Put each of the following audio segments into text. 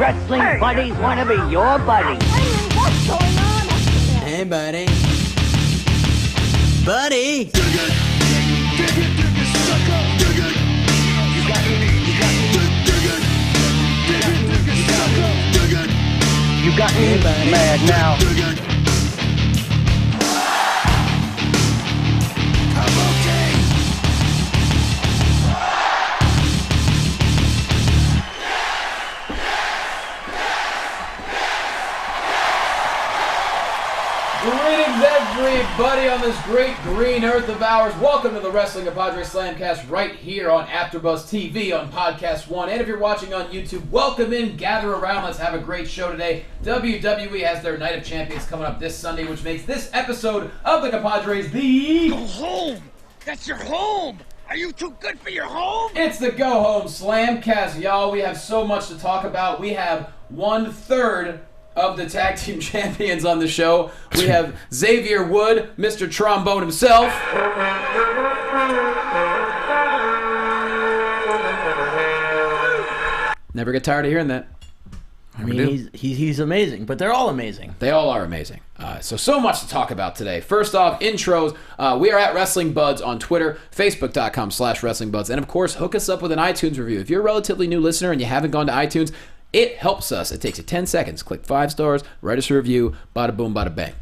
wrestling buddies want to be your buddy. What's going on? Hey, buddy. Buddy! You got me mad now. Greetings, everybody, on this great green earth of ours. Welcome to the Wrestling Compadres Slamcast right here on AfterBuzz TV on Podcast One. And if you're watching on YouTube, welcome in, gather around, let's have a great show today. WWE has their Night of Champions coming up this Sunday, which makes this episode of the Compadres the... Go home! That's your home! Are you too good for your home? It's the Go Home Slamcast, y'all. We have so much to talk about. We have 1/3 of the tag team champions on the show. We have Xavier Woods, Mr. Trombone himself. Never get tired of hearing that. I mean, he's amazing, but they're all amazing. They all are amazing. So much to talk about today. First off, intros. We are at Wrestling Buds on Twitter, Facebook.com/WrestlingBuds. And of course, hook us up with an iTunes review. If you're a relatively new listener and you haven't gone to iTunes, it helps us. It takes you 10 seconds. Click 5 stars, write us a review, bada boom, bada bang.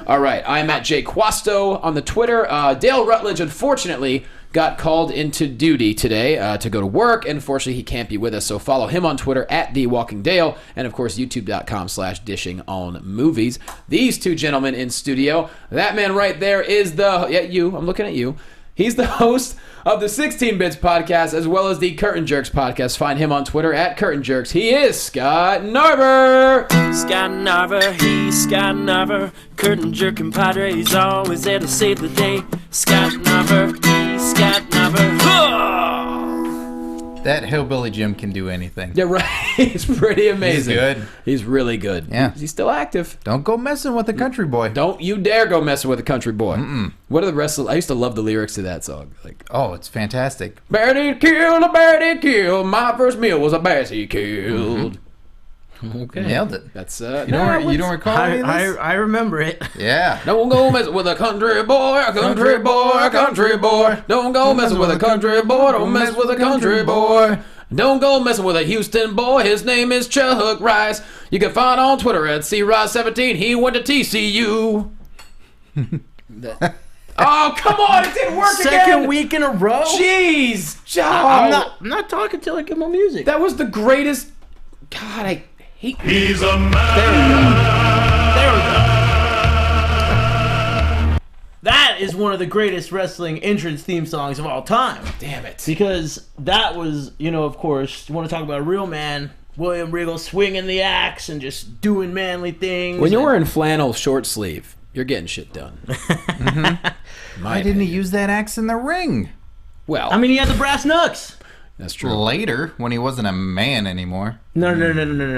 All right, I'm at Jay Quasto on the Twitter. Dale Rutledge, unfortunately, got called into duty today to go to work. And unfortunately, he can't be with us, so follow him on Twitter at TheWalkingDale, and of course, YouTube.com/DishingOnMovies. These two gentlemen in studio. That man right there is I'm looking at you. He's the host of the 16 Bits podcast, as well as the Curtain Jerks podcast. Find him on Twitter at Curtain Jerks. He is Scott Narver. Scott Narver, he's Scott Narver. Curtain Jerking Padres, always there to save the day. Scott Narver, he's Scott Narver. That hillbilly Jim can do anything. Yeah, right. He's pretty amazing. He's good. He's really good. Yeah. He's still active. Don't go messing with the country boy. Don't you dare go messing with a country boy. What are the rest of... I used to love the lyrics to that song. Like, oh, it's fantastic. bear did kill, a bear did kill. My first meal was a bass he killed. Okay. Nailed it. That's You don't recall any of this? I remember it. Yeah. Don't go messing with a country boy, a country boy, a country boy. Don't go messing with a country boy, don't mess with a country boy. Don't go messing with a Houston boy, his name is Chuck Rice. You can find on Twitter at CRice17, he went to TCU. Oh, come on, it didn't work again! Second week in a row? Jeez! I'm not talking till I get my music. That was the greatest... God, I hate... He's a man. There we go. That is one of the greatest wrestling entrance theme songs of all time. Damn it. Because that was, of course, you want to talk about a real man, William Regal swinging the axe and just doing manly things. When you're wearing flannel short sleeve, you're getting shit done. Why didn't he use that axe in the ring? Well, I mean, he had the brass knucks. that's true. Later, when he wasn't a man anymore. No.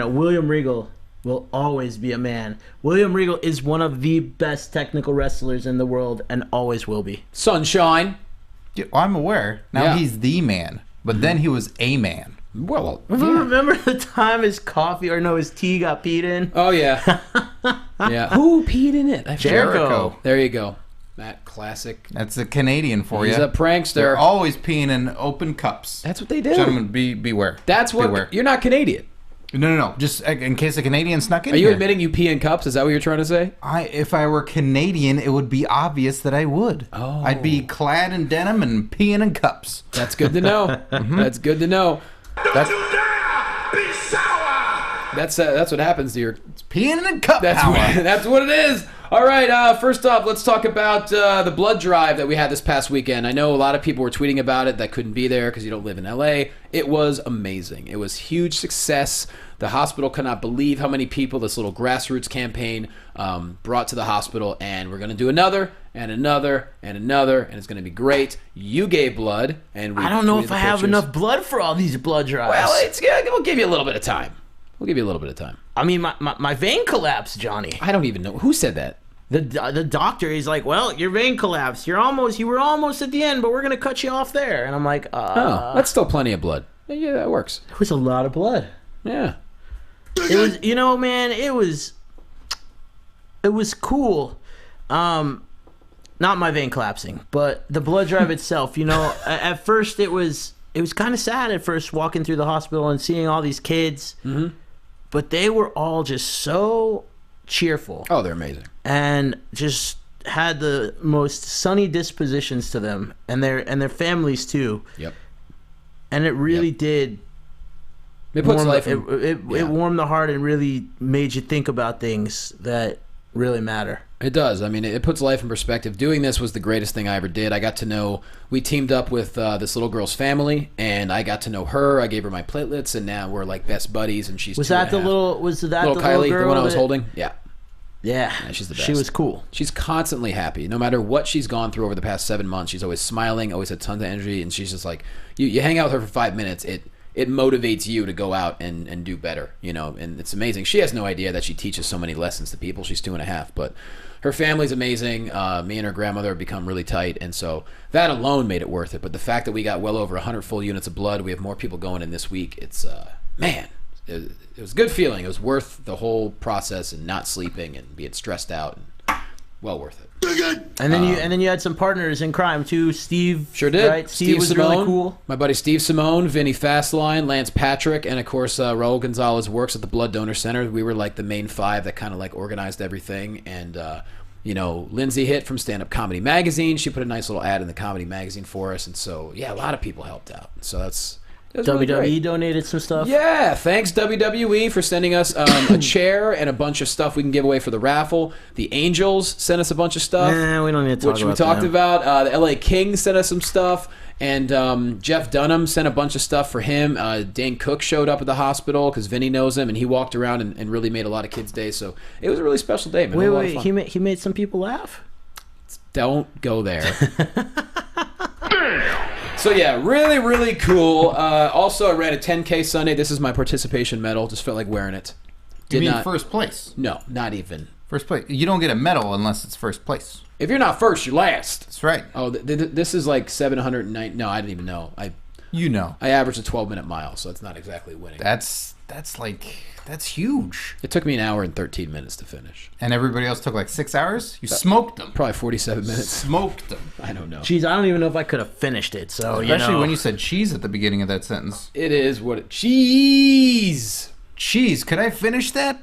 William Regal will always be a man. William Regal is one of the best technical wrestlers in the world and always will be. Sunshine. Yeah, well, I'm aware. Now Yeah. he's the man. But then he was a man. Well, Remember the time his tea got peed in? oh yeah. Yeah. Who peed in it? I forget. Jericho. There you go. That classic. That's a Canadian for He's you. a prankster. They're always peeing in open cups. That's what they do. Gentlemen, beware. That's what... Beware. You're not Canadian. No. Just in case a Canadian snuck in Are you here. admitting you pee in cups? Is that what you're trying to say? If I were Canadian, it would be obvious that I would. Oh. I'd be clad in denim and peeing in cups. That's good to know. That's good to know. That's Be sour. That's what happens to your... peeing in cup That's power. that's what it is. All right, first off, let's talk about the blood drive that we had this past weekend. I know a lot of people were tweeting about it that couldn't be there because you don't live in LA. It was amazing. It was huge success. The hospital could not believe how many people this little grassroots campaign brought to the hospital, and we're going to do another and another and another, and it's going to be great. You gave blood, and I don't know if I have pictures. enough blood for all these blood drives. Well, we'll give you a little bit of time. We'll give you a little bit of time. I mean, my vein collapsed, Johnny. I don't even know. Who said that? The doctor, he's like, well, your vein collapsed. You were almost at the end, but we're going to cut you off there. And I'm like, Oh, that's still plenty of blood. Yeah, that works. It was a lot of blood. Yeah. It was, you know, man, it was cool. Not my vein collapsing, but the blood drive itself, you know, at first it was kind of sad at first walking through the hospital and seeing all these kids, but they were all just so cheerful. Oh, they're amazing. And just had the most sunny dispositions to them, and their families too. Yep. And it really did. It puts life. It warmed the heart and really made you think about things that really matter. It does. I mean, it puts life in perspective. Doing this was the greatest thing I ever did. I got to know. We teamed up with this little girl's family, and I got to know her. I gave her my platelets, and now we're like best buddies. And she's little Kylie, girl the one I was holding? Yeah. Yeah, she's the best. She was cool. She's constantly happy. No matter what she's gone through over the past 7 months, she's always smiling, always had tons of energy, and she's just like, you hang out with her for 5 minutes, it motivates you to go out and do better, you know, and it's amazing. She has no idea that she teaches so many lessons to people. She's 2.5, but her family's amazing. Me and her grandmother have become really tight, and so that alone made it worth it. But the fact that we got well over 100 full units of blood, we have more people going in this week, it's, man... It was a good feeling. It was worth the whole process and not sleeping and being stressed out. And well worth it. And then you had some partners in crime too. Steve, sure did. Right? Steve was Simone, really cool. My buddy Steve Simone, Vinny Fastline, Lance Patrick, and of course Raul Gonzalez works at the Blood Donor Center. We were like the main 5 that kind of like organized everything. And you know, Lindsay Hitt from Stand Up Comedy Magazine. She put a nice little ad in the comedy magazine for us, and so yeah, a lot of people helped out. So that's. WWE really donated some stuff. Yeah, thanks WWE for sending us a chair and a bunch of stuff we can give away for the raffle. The Angels sent us a bunch of stuff. Nah, we don't need to talk about which we talked about. The LA Kings sent us some stuff. And Jeff Dunham sent a bunch of stuff for him. Dane Cook showed up at the hospital because Vinny knows him, and he walked around and really made a lot of kids' days. So it was a really special day, man. Wait, he made some people laugh? Don't go there. So yeah, really, really cool. Also, I ran a 10K Sunday. This is my participation medal. Just felt like wearing it. You mean first place? No, not even. First place. You don't get a medal unless it's first place. If you're not first, you're last. That's right. Oh, this is like 709. No, I didn't even know. I averaged a 12-minute mile, so it's not exactly winning. That's huge. It took me an hour and 13 minutes to finish. And everybody else took like 6 hours? You smoked them. Probably 47 minutes. Smoked them. I don't know. Jeez, I don't even know if I could have finished it. So especially when you said cheese at the beginning of that sentence. It is what it... Cheese! Cheese. Could I finish that?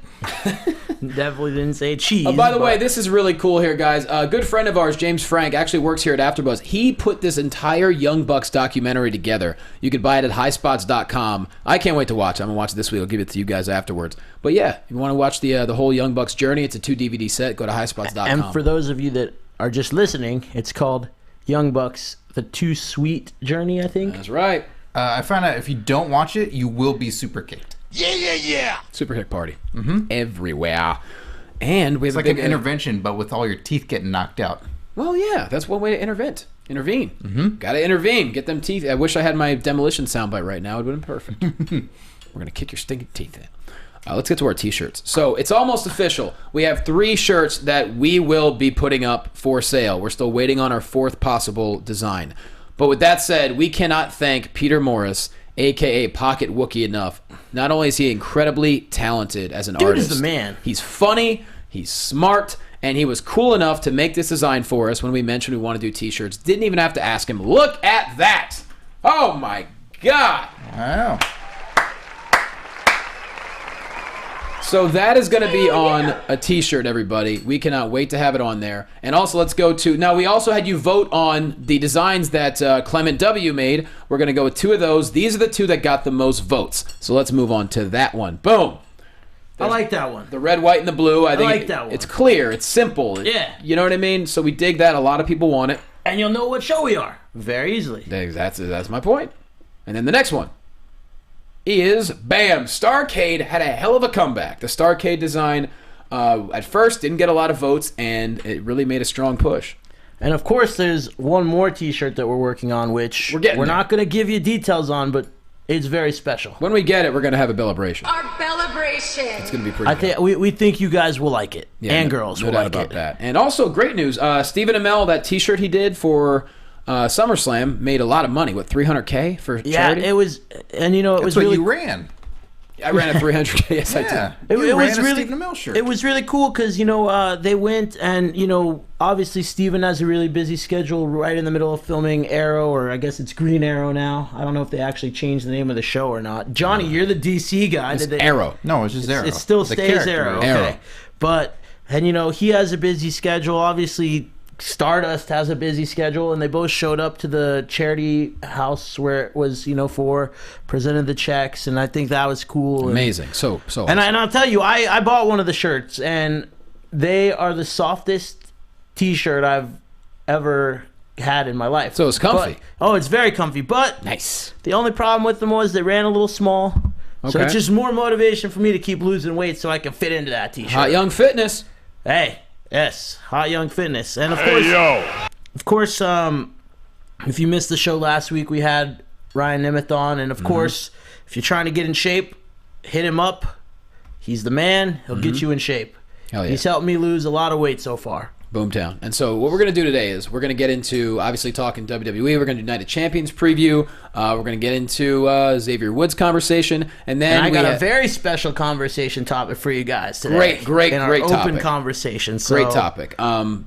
Definitely didn't say cheese. By the way, this is really cool here, guys. A good friend of ours, James Frank, actually works here at AfterBuzz. He put this entire Young Bucks documentary together. You can buy it at highspots.com. I can't wait to watch it. I'm going to watch it this week. I'll give it to you guys afterwards. But yeah, if you want to watch the whole Young Bucks journey, it's a 2-DVD set. Go to highspots.com. And for those of you that are just listening, it's called Young Bucks, the Too Sweet Journey, I think. That's right. I found out if you don't watch it, you will be super kicked. Yeah. Super kick party. Everywhere. And we have it's like an intervention, but with all your teeth getting knocked out. Well, yeah, that's one way to intervene. Gotta intervene. Get them teeth. I wish I had my demolition soundbite right now. It would have been perfect. We're gonna kick your stinking teeth in. Let's get to our t-shirts. So it's almost official. We have 3 shirts that we will be putting up for sale. We're still waiting on our 4th possible design. But with that said, we cannot thank Peter Morris, a.k.a. Pocket Wookie, enough. Not only is he incredibly talented as an artist. Dude is the man. He's funny, he's smart, and he was cool enough to make this design for us when we mentioned we want to do t-shirts. Didn't even have to ask him. Look at that! Oh my God! Wow. So that is going to be on a t-shirt, everybody. We cannot wait to have it on there. And also, let's go to... Now, we also had you vote on the designs that Clement W. made. We're going to go with 2 of those. These are the 2 that got the most votes. So let's move on to that one. Boom. I like that one. The red, white, and the blue. I think like that one. It's clear. It's simple. Yeah. You know what I mean? So we dig that. A lot of people want it. And you'll know what show we are very easily. That's my point. And then the next one is, bam, Starcade had a hell of a comeback. The Starcade design at first didn't get a lot of votes, and it really made a strong push. And of course, there's one more t-shirt that we're working on, which we're not going to give you details on, but it's very special. When we get it, we're going to have a celebration. Our celebration. It's going to be pretty good. We think you guys will like it, and girls will like it. No doubt about that. And also, great news, Stephen Amell, that t-shirt he did for... SummerSlam made a lot of money. What, $300K for charity? Yeah, it was, and it was what really. You ran. I ran a 300. Yes, I did. It was really Stephen Amell shirt. It was really cool because they went and obviously Steven has a really busy schedule right in the middle of filming Arrow, or I guess it's Green Arrow now. I don't know if they actually changed the name of the show or not. Johnny, you're the DC guy. It's Arrow. No, it's just Arrow. It still The stays character. Arrow. Okay. Arrow. But he has a busy schedule. Obviously, Stardust has a busy schedule, and they both showed up to the charity house where it was, for presented the checks, and I think that was cool. Amazing. So. And I'll tell you, I bought one of the shirts, and they are the softest T-shirt I've ever had in my life. So it's comfy. It's very comfy. But Nice. the only problem with them was they ran a little small. So Okay. it's just more motivation for me to keep losing weight so I can fit into that T-shirt. Hot Young Fitness. Hey, yes, Hot Young Fitness, and of course, if you missed the show last week, we had Ryan Nemeth on, and of course, if you're trying to get in shape, hit him up. He's the man. He'll get you in shape. Hell yeah. He's helped me lose a lot of weight so far. Boomtown. And so what we're going to do today is we're going to get into, obviously, talking WWE. We're going to do Night of Champions preview. We're going to get into Xavier Woods conversation. And then And I got a very special conversation topic for you guys today. Great in our open topic. conversation. So, Great topic.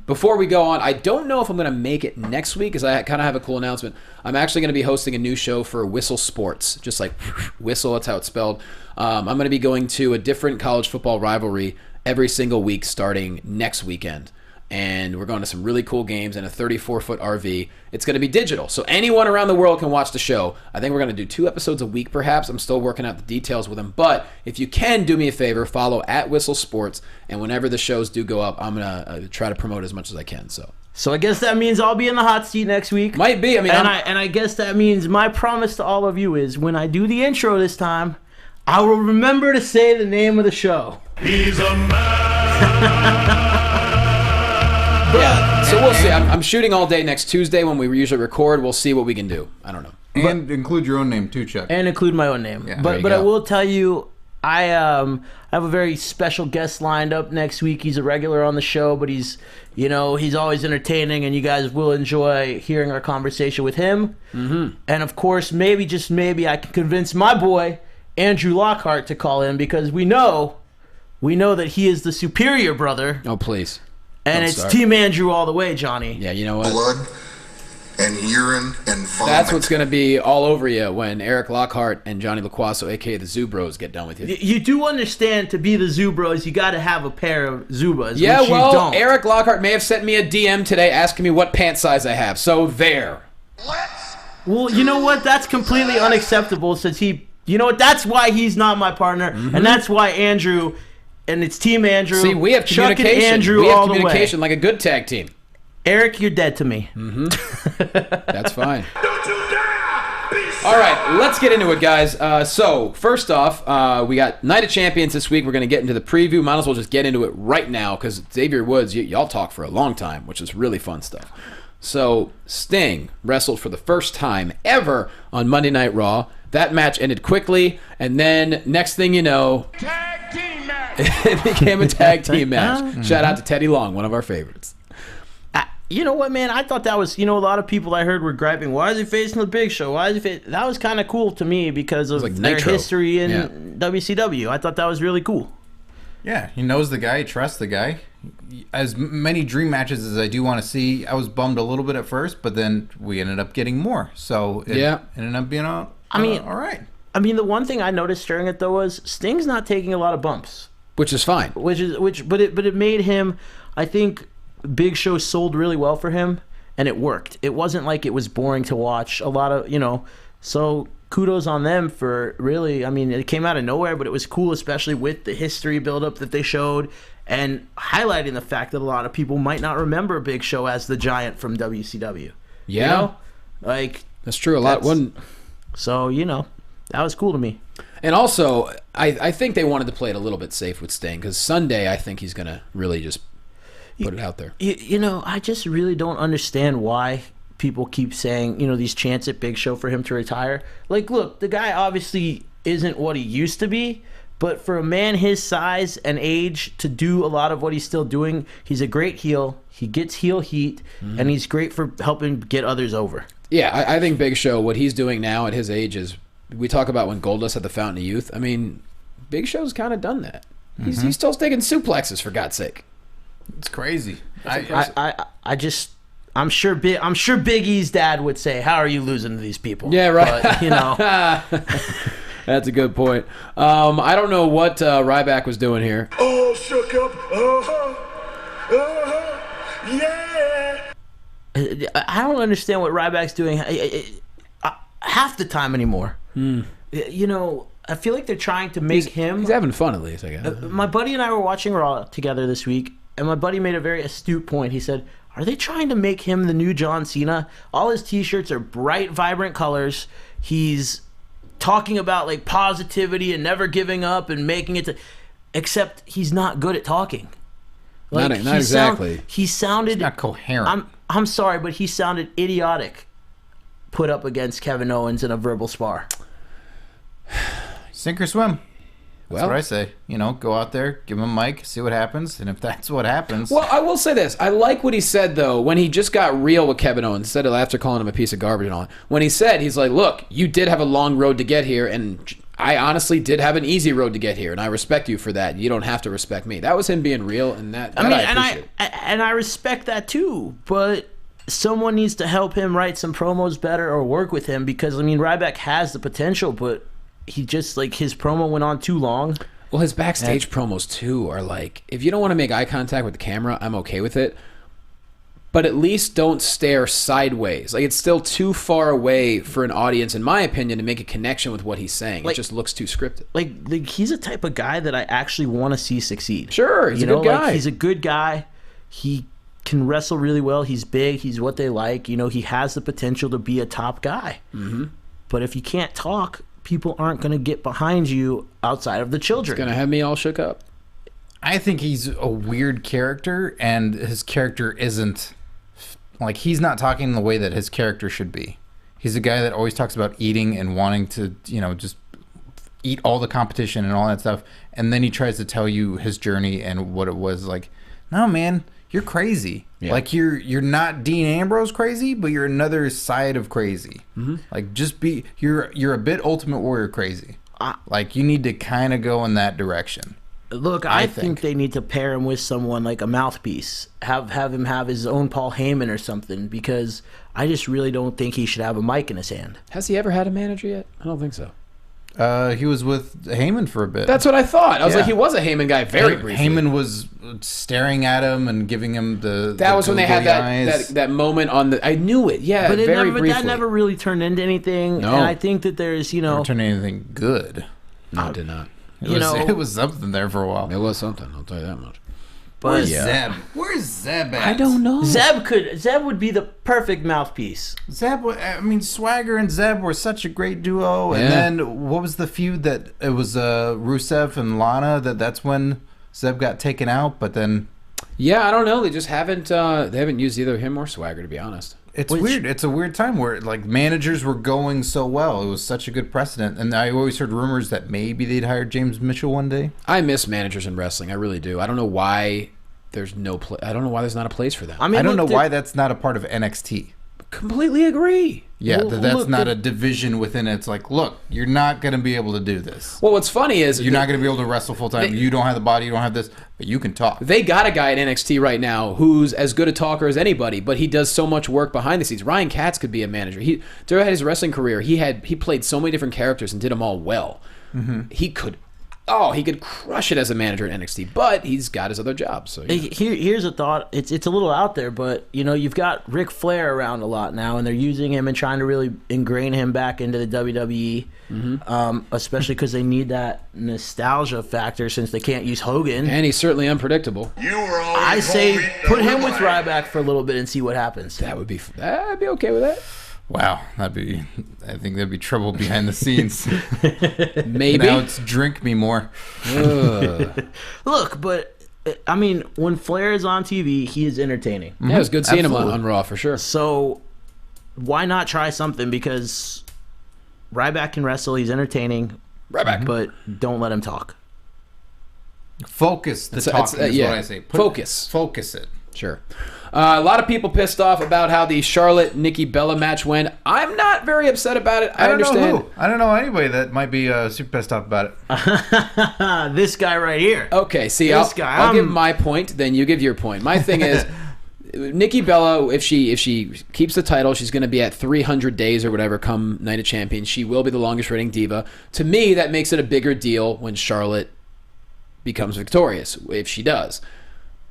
Before we go on, I don't know if I'm going to make it next week because I kind of have a cool announcement. I'm actually going to be hosting a new show for Whistle Sports, just like Whistle, that's how it's spelled. I'm going to be going to a different college football rivalry every single week starting next weekend. And we're going to some really cool games in a 34-foot RV. It's going to be digital, so anyone around the world can watch the show. I think we're going to do 2 episodes a week, perhaps. I'm still working out the details with them. But if you can do me a favor, follow @Whistle Sports, and whenever the shows do go up, I'm going to try to promote as much as I can. So I guess that means I'll be in the hot seat next week. Might be. I mean, and I guess that means my promise to all of you is when I do the intro this time, I will remember to say the name of the show. He's a man. yeah. So we'll see. I'm shooting all day next Tuesday when we usually record. We'll see what we can do. I don't know. And include your own name too, Chuck. And include my own name. Yeah, but there you I go. will tell you, I have a very special guest lined up next week. He's a regular on the show, but he's always entertaining, and you guys will enjoy hearing our conversation with him. Mm-hmm. And of course, maybe, just maybe, I can convince my boy Andrew Lockhart to call in because we know that he is the superior brother. Oh, please. And Don't it's start. Team Andrew all the way, Johnny. Yeah, you know what? Blood and urine and vomit. That's what's going to be all over you when Eric Lockhart and Johnny LaQuasso, a.k.a. the Zoo Bros, get done with you. You do understand, to be the Zubros, you got to have a pair of Zubas. Yeah, which you well, don't. Eric Lockhart may have sent me a DM today asking me what pant size I have. So there. Well, you know what? That's completely unacceptable since that's why he's not my partner, and that's why Andrew, and it's Team Andrew. See, we have Chuck communication. and Andrew we have all communication the way. like a good tag team. Eric, you're dead to me. That's fine. Don't you dare be All right, let's get into it, guys. So, first off, we got Night of Champions this week. We're going to get into the preview. Might as well just get into it right now because Xavier Woods, y'all talk for a long time, which is really fun stuff. So, Sting wrestled for the first time ever on Monday Night Raw. That match ended quickly, and then next thing you know, tag team match. it became a tag team match. Shout out to Teddy Long, one of our favorites. You know what, man? I thought that was, a lot of people I heard were griping, why is he facing the Big Show? That was kind of cool to me because of like their Nitro. history in Yeah. WCW. I thought that was really cool. Yeah, he knows the guy, he trusts the guy. As many dream matches as I do want to see, I was bummed a little bit at first, but then we ended up getting more. So it ended up being all right. I mean, the one thing I noticed during it though was Sting's not taking a lot of bumps, Which is fine. but it made him, I think, Big Show sold really well for him, and it worked. It wasn't like it was boring to watch. A lot of so kudos on them for really. I mean, it came out of nowhere, but it was cool, especially with the history buildup that they showed and highlighting the fact that a lot of people might not remember Big Show as the Giant from WCW. Yeah. That's true. A lot wouldn't. So, that was cool to me. And also, I think they wanted to play it a little bit safe with Sting because Sunday, I think he's going to really just put it out there. I just really don't understand why people keep saying, these chants at Big Show for him to retire. Like, look, the guy obviously isn't what he used to be, but for a man his size and age to do a lot of what he's still doing, he's a great heel. He gets heel heat, and he's great for helping get others over. Yeah, I think Big Show, what he's doing now at his age is, we talk about when Goldust had the Fountain of Youth. I mean, Big Show's kind of done that. He's still taking suplexes, for God's sake. It's crazy. I'm sure Big E's dad would say, "How are you losing to these people?" Yeah, right. But, you know, that's a good point. I don't know what Ryback was doing here. All shook up. Yeah. I don't understand what Ryback's doing half the time anymore. You know, I feel like they're trying to make him. He's having fun, at least, I guess. My buddy and I were watching Raw together this week, and my buddy made a very astute point. He said, "Are they trying to make him the new John Cena? All his T-shirts are bright, vibrant colors. He's talking about like positivity and never giving up and making it to, except he's not good at talking. Like, not exactly. He sounded It's not coherent. I'm sorry, but he sounded idiotic put up against Kevin Owens in a verbal spar. Sink or swim. That's Well, what I say. You know, go out there, give him a mic, see what happens, and if that's what happens... Well, I will say this. I like what he said, though, when he just got real with Kevin Owens, instead of after calling him a piece of garbage and all. When he said, he's like, look, you did have a long road to get here, and I honestly did have an easy road to get here, and I respect you for that. You don't have to respect me. That was him being real, and that I appreciate. And I respect that too, but someone needs to help him write some promos better or work with him, because, I mean, Ryback has the potential, but he just, like, his promo went on too long. Well, his backstage promos, too, are like, if you don't want to make eye contact with the camera, I'm okay with it. But at least don't stare sideways. Like, it's still too far away for an audience, in my opinion, to make a connection with what he's saying. Like, it just looks too scripted. Like he's a type of guy that I actually want to see succeed. Sure, he's a good guy. Like, he's a good guy. He can wrestle really well. He's big. He's what they like. You know, he has the potential to be a top guy. Mm-hmm. But if you can't talk, people aren't going to get behind you outside of the children. It's going to have me all shook up. I think he's a weird character, and his character isn't... Like, he's not talking the way that his character should be. He's a guy that always talks about eating and wanting to, you know, just eat all the competition and all that stuff. And then he tries to tell you his journey and what it was like. No, man, you're crazy. Yeah. Like, you're not Dean Ambrose crazy, but you're another side of crazy. Mm-hmm. Like, just be... You're a bit Ultimate Warrior crazy. Like, you need to kind of go in that direction. Look, I think they need to pair him with someone like a mouthpiece. Have him have his own Paul Heyman or something, because I just really don't think he should have a mic in his hand. Has he ever had a manager yet? I don't think so. He was with Heyman for a bit. That's what I thought. I was like, he was a Heyman guy very briefly. Heyman was staring at him and giving him the... That was when they had that moment on the... I knew it, yeah, but very briefly. That never really turned into anything. No. And I think that there's, you know... Never turned into anything good. No, it did not. It was something there for a while. It was something, I'll tell you that much. But where's Zeb? Where's Zeb at? I don't know. Zeb would be the perfect mouthpiece. Swagger and Zeb were such a great duo. Yeah. And then what was the feud that it was Rusev and Lana? That's when Zeb got taken out. But then, yeah, I don't know. They just haven't used either him or Swagger, to be honest. It's weird. It's a weird time where, like, managers were going so well. It was such a good precedent. And I always heard rumors that maybe they'd hire James Mitchell one day. I miss managers in wrestling. I really do. I don't know why there's no I don't know why there's not a place for them. I don't know why that's not a part of NXT. Completely agree. Yeah, that's not a division within it. It's like, look, you're not going to be able to do this. Well, what's funny is... You're not going to be able to wrestle full-time. You don't have the body, you don't have this, but you can talk. They got a guy at NXT right now who's as good a talker as anybody, but he does so much work behind the scenes. Ryan Katz could be a manager. During his wrestling career, he played so many different characters and did them all well. Mm-hmm. He could crush it as a manager at NXT, but he's got his other jobs. So here's a thought. It's a little out there, but you know, you've got Ric Flair around a lot now, and they're using him and trying to really ingrain him back into the WWE, especially because they need that nostalgia factor since they can't use Hogan. And he's certainly unpredictable. I say put him with Ryback for a little bit and see what happens. I'd be okay with that. Wow, I think there'd be trouble behind the scenes. Maybe. Now it's drink me more. Look, but I mean, when Flair is on TV, he is entertaining. Mm-hmm. Yeah, it was good seeing him on Raw for sure. So why not try something? Because Ryback can wrestle, he's entertaining. Ryback. But don't let him talk. Focus the talking is what I say. Focus it. Sure. A lot of people pissed off about how the Charlotte-Nikki Bella match went. I'm not very upset about it. I understand. Know I don't know anybody that might be super pissed off about it. This guy right here. Okay, see, I'll give my point, then you give your point. My thing is, Nikki Bella, if she keeps the title, she's going to be at 300 days or whatever come Night of Champions. She will be the longest reigning diva. To me, that makes it a bigger deal when Charlotte becomes victorious, if she does.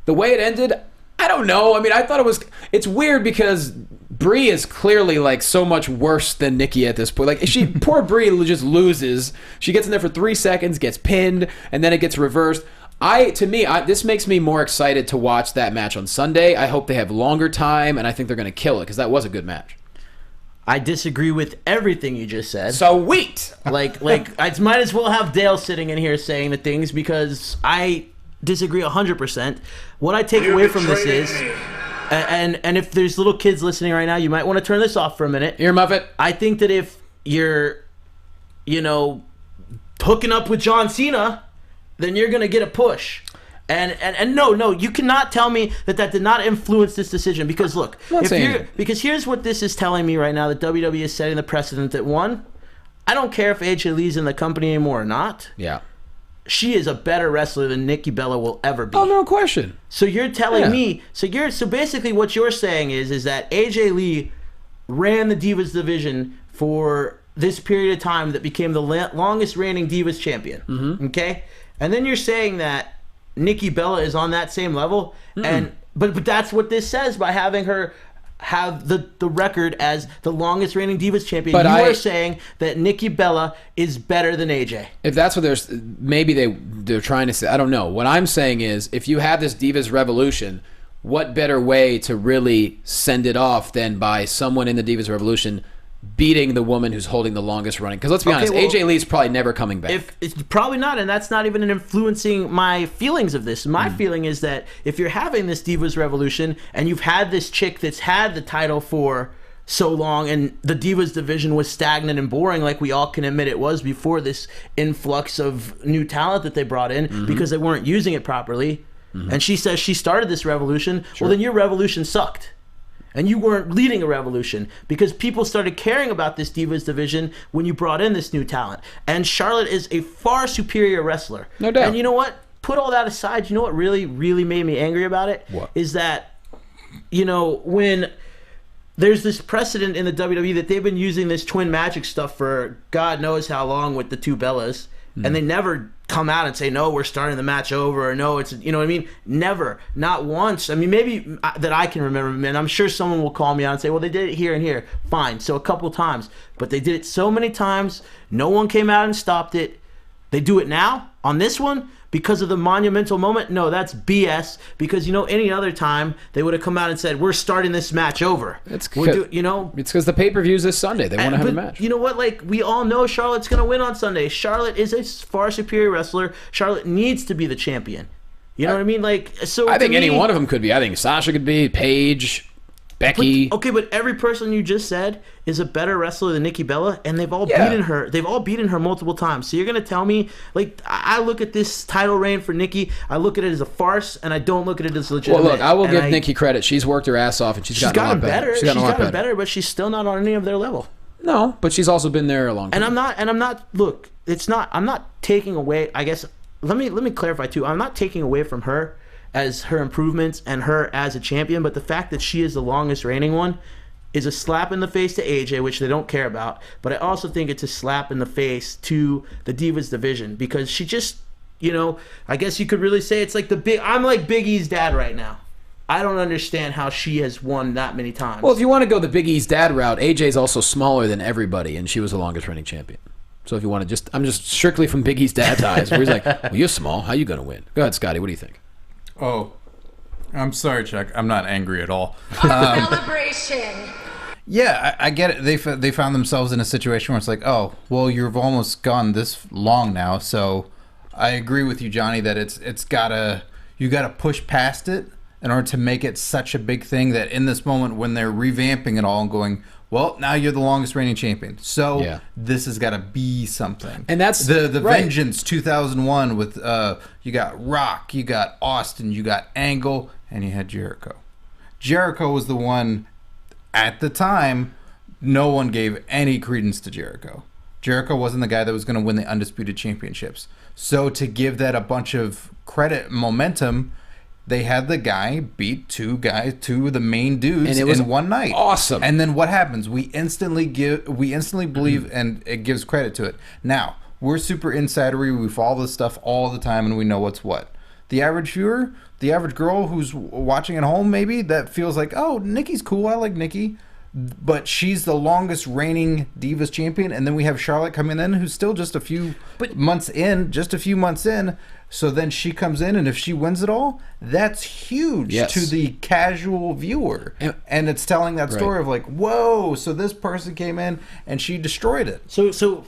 The way it ended, I don't know. I mean, I thought it's weird because Brie is clearly like so much worse than Nikki at this point. Like poor Brie just loses. She gets in there for 3 seconds, gets pinned, and then it gets reversed. This makes me more excited to watch that match on Sunday. I hope they have longer time, and I think they're going to kill it because that was a good match. I disagree with everything you just said. So wait. Like I might as well have Dale sitting in here saying the things because I disagree 100%. What I take away from this is, and if there's little kids listening right now, you might want to turn this off for a minute. Ear muffet. I think that if you're, hooking up with John Cena, then you're gonna get a push. And no, you cannot tell me that did not influence this decision because look, because here's what this is telling me right now: that WWE is setting the precedent that one, I don't care if AJ Lee's in the company anymore or not. Yeah. She is a better wrestler than Nikki Bella will ever be. Oh, no question. So you're telling me, so basically what you're saying is that AJ Lee ran the Divas division for this period of time that became the longest reigning Divas champion. Mm-hmm. Okay? And then you're saying that Nikki Bella is on that same level, but that's what this says by having her have the record as the longest reigning Divas champion. But you are saying that Nikki Bella is better than AJ. If that's what they're trying to say, I don't know. What I'm saying is, if you have this Divas Revolution, what better way to really send it off than by someone in the Divas Revolution beating the woman who's holding the longest running? Because let's be honest, AJ Lee's probably never coming back. It's probably not, and that's not even influencing my feelings of this. My feeling is that if you're having this Divas Revolution and you've had this chick that's had the title for so long and the Divas division was stagnant and boring, like we all can admit it was before this influx of new talent that they brought in because they weren't using it properly, and she says she started this revolution, well then your revolution sucked. And you weren't leading a revolution because people started caring about this Divas division when you brought in this new talent. And Charlotte is a far superior wrestler. No doubt. And you know what? Put all that aside, you know what really, really made me angry about it? What? Is that, when there's this precedent in the WWE that they've been using this twin magic stuff for God knows how long with the two Bellas, and they never come out and say, no, we're starting the match over, or no, it's, you know what I mean? Never. Not once. I mean, maybe that I can remember, and I'm sure someone will call me out and say, well, they did it here and here. Fine. So a couple times. But they did it so many times, no one came out and stopped it. They do it now on this one because of the monumental moment. No, that's BS. Because any other time they would have come out and said, "We're starting this match over." It's because the pay-per-view is this Sunday. They want to have a match. You know what? Like we all know, Charlotte's going to win on Sunday. Charlotte is a far superior wrestler. Charlotte needs to be the champion. You know what I mean? Like so. I think any one of them could be. I think Sasha could be. Paige. Becky. But every person you just said is a better wrestler than Nikki Bella, and they've all beaten her. They've all beaten her multiple times. So you're gonna tell me, like, I look at this title reign for Nikki, I look at it as a farce, and I don't look at it as legitimate. Well, look, I will give Nikki credit. She's worked her ass off, and she's gotten better. She's gotten better, but she's still not on any of their level. No, but she's also been there a long time. And I'm not. Look, it's not. I'm not taking away. I guess let me clarify too. I'm not taking away from her as her improvements and her as a champion, but the fact that she is the longest reigning one is a slap in the face to AJ, which they don't care about. But I also think it's a slap in the face to the Divas division because she just, I guess you could really say it's like I'm like Big E's dad right now. I don't understand how she has won that many times. Well, if you want to go the Big E's dad route, AJ's also smaller than everybody, and she was the longest reigning champion. So if you want to I'm just strictly from Big E's dad's eyes, where he's like, well, you're small. How you going to win? Go ahead, Scotty. What do you think? Oh, I'm sorry, Chuck. I'm not angry at all. Celebration. Yeah, I get it. They found themselves in a situation where it's like, oh, well, you've almost gone this long now. So I agree with you, Johnny, that you gotta push past it in order to make it such a big thing that in this moment when they're revamping it all and going, well, now you're the longest reigning champion. So this has got to be something. And that's the Vengeance 2001 with you got Rock, you got Austin, you got Angle, and you had Jericho. Jericho was the one at the time. No one gave any credence to Jericho. Jericho wasn't the guy that was going to win the Undisputed Championships. So to give that a bunch of credit, momentum, they had the guy beat two of the main dudes and it was in one night. Awesome. And then what happens? We instantly believe, and it gives credit to it. Now, we're super insidery. We follow this stuff all the time, and we know what's what. The average viewer, the average girl who's watching at home, maybe, that feels like, oh, Nikki's cool. I like Nikki. But she's the longest reigning Divas champion, and then we have Charlotte coming in, who's still just a few months in. So then she comes in, and if she wins it all, that's huge to the casual viewer, and it's telling that story of like, whoa! So this person came in and she destroyed it.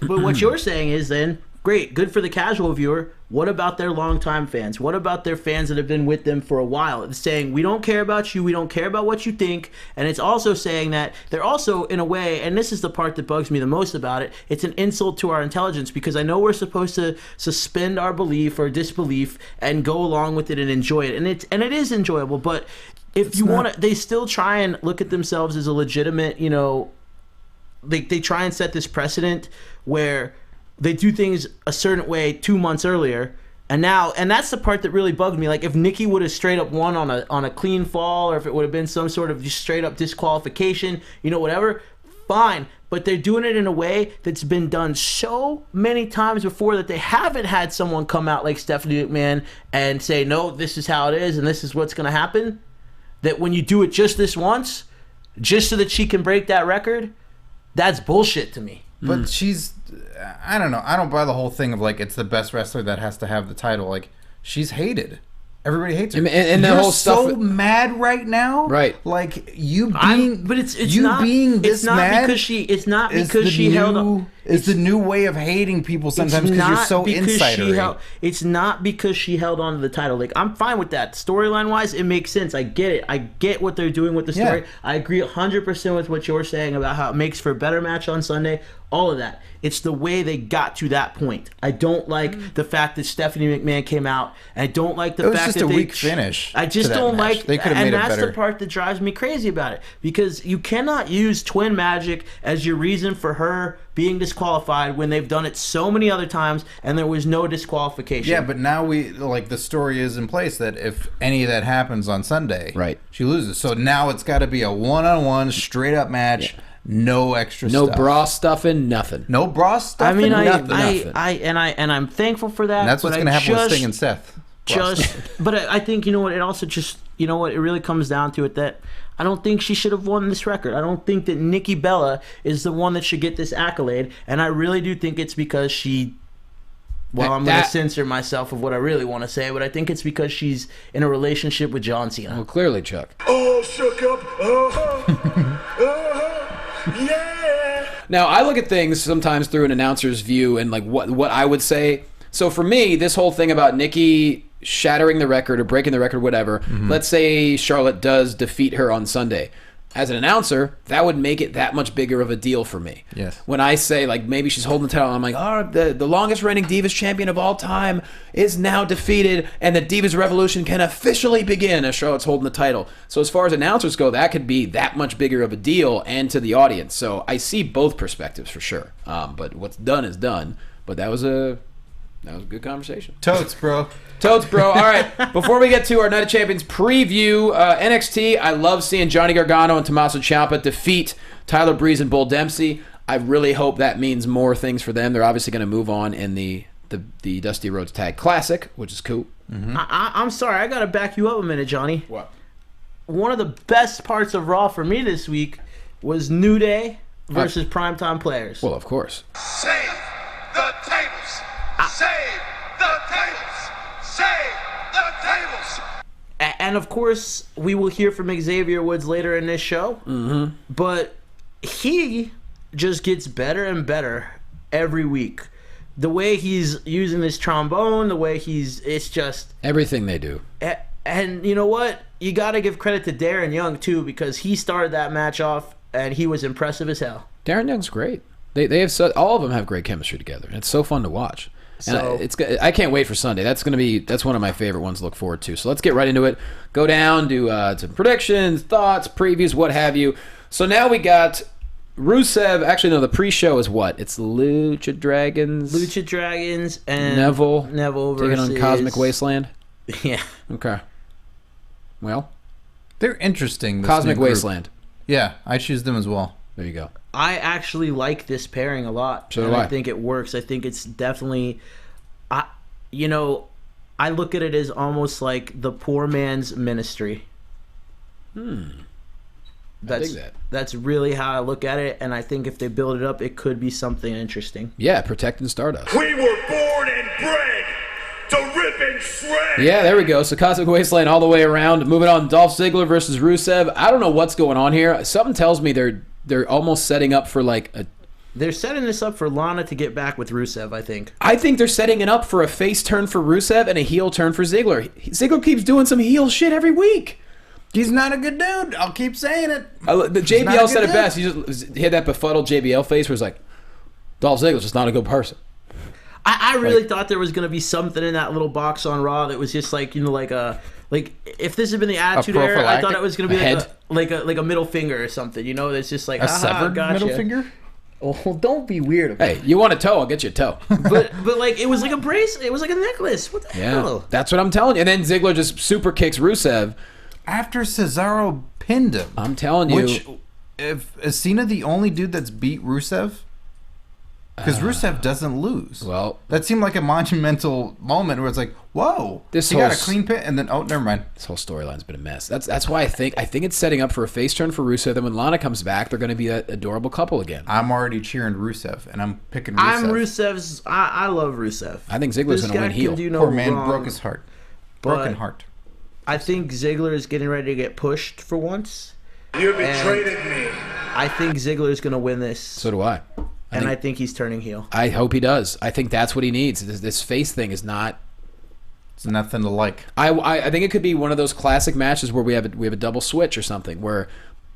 But what you're saying is then, great, good for the casual viewer. What about their longtime fans? What about their fans that have been with them for a while? It's saying, we don't care about you, we don't care about what you think, and it's also saying that they're also, in a way, and this is the part that bugs me the most about it, it's an insult to our intelligence, because I know we're supposed to suspend our belief or disbelief and go along with it and enjoy it, and it is enjoyable, but if you want to, they still try and look at themselves as a legitimate, they try and set this precedent where they do things a certain way 2 months earlier, and that's the part that really bugged me. Like, if Nikki would have straight up won on a clean fall, or if it would have been some sort of just straight up disqualification, whatever, fine. But they're doing it in a way that's been done so many times before that they haven't had someone come out like Stephanie McMahon and say, no, this is how it is and this is what's going to happen. That when you do it just this once, just so that she can break that record, that's bullshit to me. But she's, I don't know. I don't buy the whole thing of like it's the best wrestler that has to have the title. Like, she's hated. Everybody hates her. And the You're whole stuff. so mad right now. Right. Like you being, but it's you not being this mad. It's not because she held up. It's the new way of hating people sometimes because you're so insidery. It's not because she held on to the title. Like, I'm fine with that. Storyline wise, it makes sense. I get it. I get what they're doing with the story. Yeah. I agree 100% with what you're saying about how it makes for a better match on Sunday. All of that. It's the way they got to that point. I don't like the fact that Stephanie McMahon came out. I don't like the fact that it was just a weak finish. I just don't like. They could have made it better. And that's the part that drives me crazy about it, because you cannot use Twin Magic as your reason for her being disqualified when they've done it so many other times and there was no disqualification. Yeah, but now the story is in place that if any of that happens on Sunday, right, she loses. So now it's got to be a one-on-one straight up match. Yeah. No extra stuff. No bra stuffing, nothing. No bra stuffing, nothing. I'm thankful for that. And that's what's going to happen with Sting and Seth. But I think, it also just, it really comes down to it that I don't think she should have won this record. I don't think that Nikki Bella is the one that should get this accolade, and I really do think it's because she... Well, I'm going to censor myself of what I really want to say, but I think it's because she's in a relationship with John Cena. Well, clearly, Chuck. Oh, shook up. Yeah. Now, I look at things sometimes through an announcer's view and like what I would say. So for me, this whole thing about Nikki shattering the record or breaking the record, whatever, let's say Charlotte does defeat her on Sunday. As an announcer, that would make it that much bigger of a deal for me. Yes. When I say, like, maybe she's holding the title, I'm like, oh, the longest reigning Divas champion of all time is now defeated, and the Divas Revolution can officially begin as Charlotte's holding the title. So as far as announcers go, that could be that much bigger of a deal and to the audience. So I see both perspectives for sure. But what's done is done. But that was a good conversation. Totes, bro. Totes, bro. All right. Before we get to our Night of Champions preview, NXT, I love seeing Johnny Gargano and Tommaso Ciampa defeat Tyler Breeze and Bull Dempsey. I really hope that means more things for them. They're obviously going to move on in the Dusty Rhodes Tag Classic, which is cool. Mm-hmm. I'm sorry. I got to back you up a minute, Johnny. What? One of the best parts of Raw for me this week was New Day versus Primetime Players. Well, of course. Save the tables. Save the tables. Save the tables. And of course, we will hear from Xavier Woods later in this show. Mm-hmm. But he just gets better and better every week. The way he's using this trombone, the way it's just... Everything they do. And you know what? You got to give credit to Darren Young, too, because he started that match off and he was impressive as hell. Darren Young's great. They have all of them have great chemistry together. It's so fun to watch. So I can't wait for Sunday. That's one of my favorite ones to look forward to. So let's get right into it. Go down to predictions, thoughts, previews, what have you. So now we got Rusev. Actually, no, the pre-show is what? It's Lucha Dragons and Neville versus taking on Cosmic Wasteland. Yeah. Okay. Well, they're interesting. Cosmic Wasteland. Yeah, I choose them as well. There you go. I actually like this pairing a lot. So do I. I think it works. I think it's definitely, I look at it as almost like the poor man's ministry. I dig that. That's really how I look at it, and I think if they build it up, it could be something interesting. Yeah, protecting Stardust. We were born and bred to rip and shred. Yeah, there we go. So Cosmic Wasteland all the way around. Moving on, Dolph Ziggler versus Rusev. I don't know what's going on here. Something tells me they're almost setting up for like a... They're setting this up for Lana to get back with Rusev, I think. I think they're setting it up for a face turn for Rusev and a heel turn for Ziggler. Ziggler keeps doing some heel shit every week. He's not a good dude. I'll keep saying it. The JBL said it best. He had that befuddled JBL face where it's like, Dolph Ziggler's just not a good person. I really thought there was going to be something in that little box on Raw that was just like, like if this had been the Attitude Era, I thought it was going to be like a middle finger or something. It's just like a severed middle finger. Oh, don't be weird about it. Hey, you want a toe? I'll get you a toe. but like it was like a bracelet. It was like a necklace. What the hell? That's what I'm telling you. And then Ziggler just super kicks Rusev after Cesaro pinned him. I'm telling you. Is Cena the only dude that's beat Rusev? Because Rusev doesn't lose. Well, that seemed like a monumental moment where it's like, whoa, he got a clean pin, and then never mind. This whole storyline's been a mess. That's why I think it's setting up for a face turn for Rusev. Then when Lana comes back, they're going to be that adorable couple again. I'm already cheering Rusev, and I'm picking Rusev. I'm Rusev's. I love Rusev. I think Ziggler's going to win heel. Poor man broke his heart. Broken heart. I think Ziggler is getting ready to get pushed for once. You betrayed me. I think Ziggler is going to win this. So do I. I think he's turning heel. I hope he does. I think that's what he needs. This face thing is not... It's nothing to like. I think it could be one of those classic matches where we have a double switch or something, where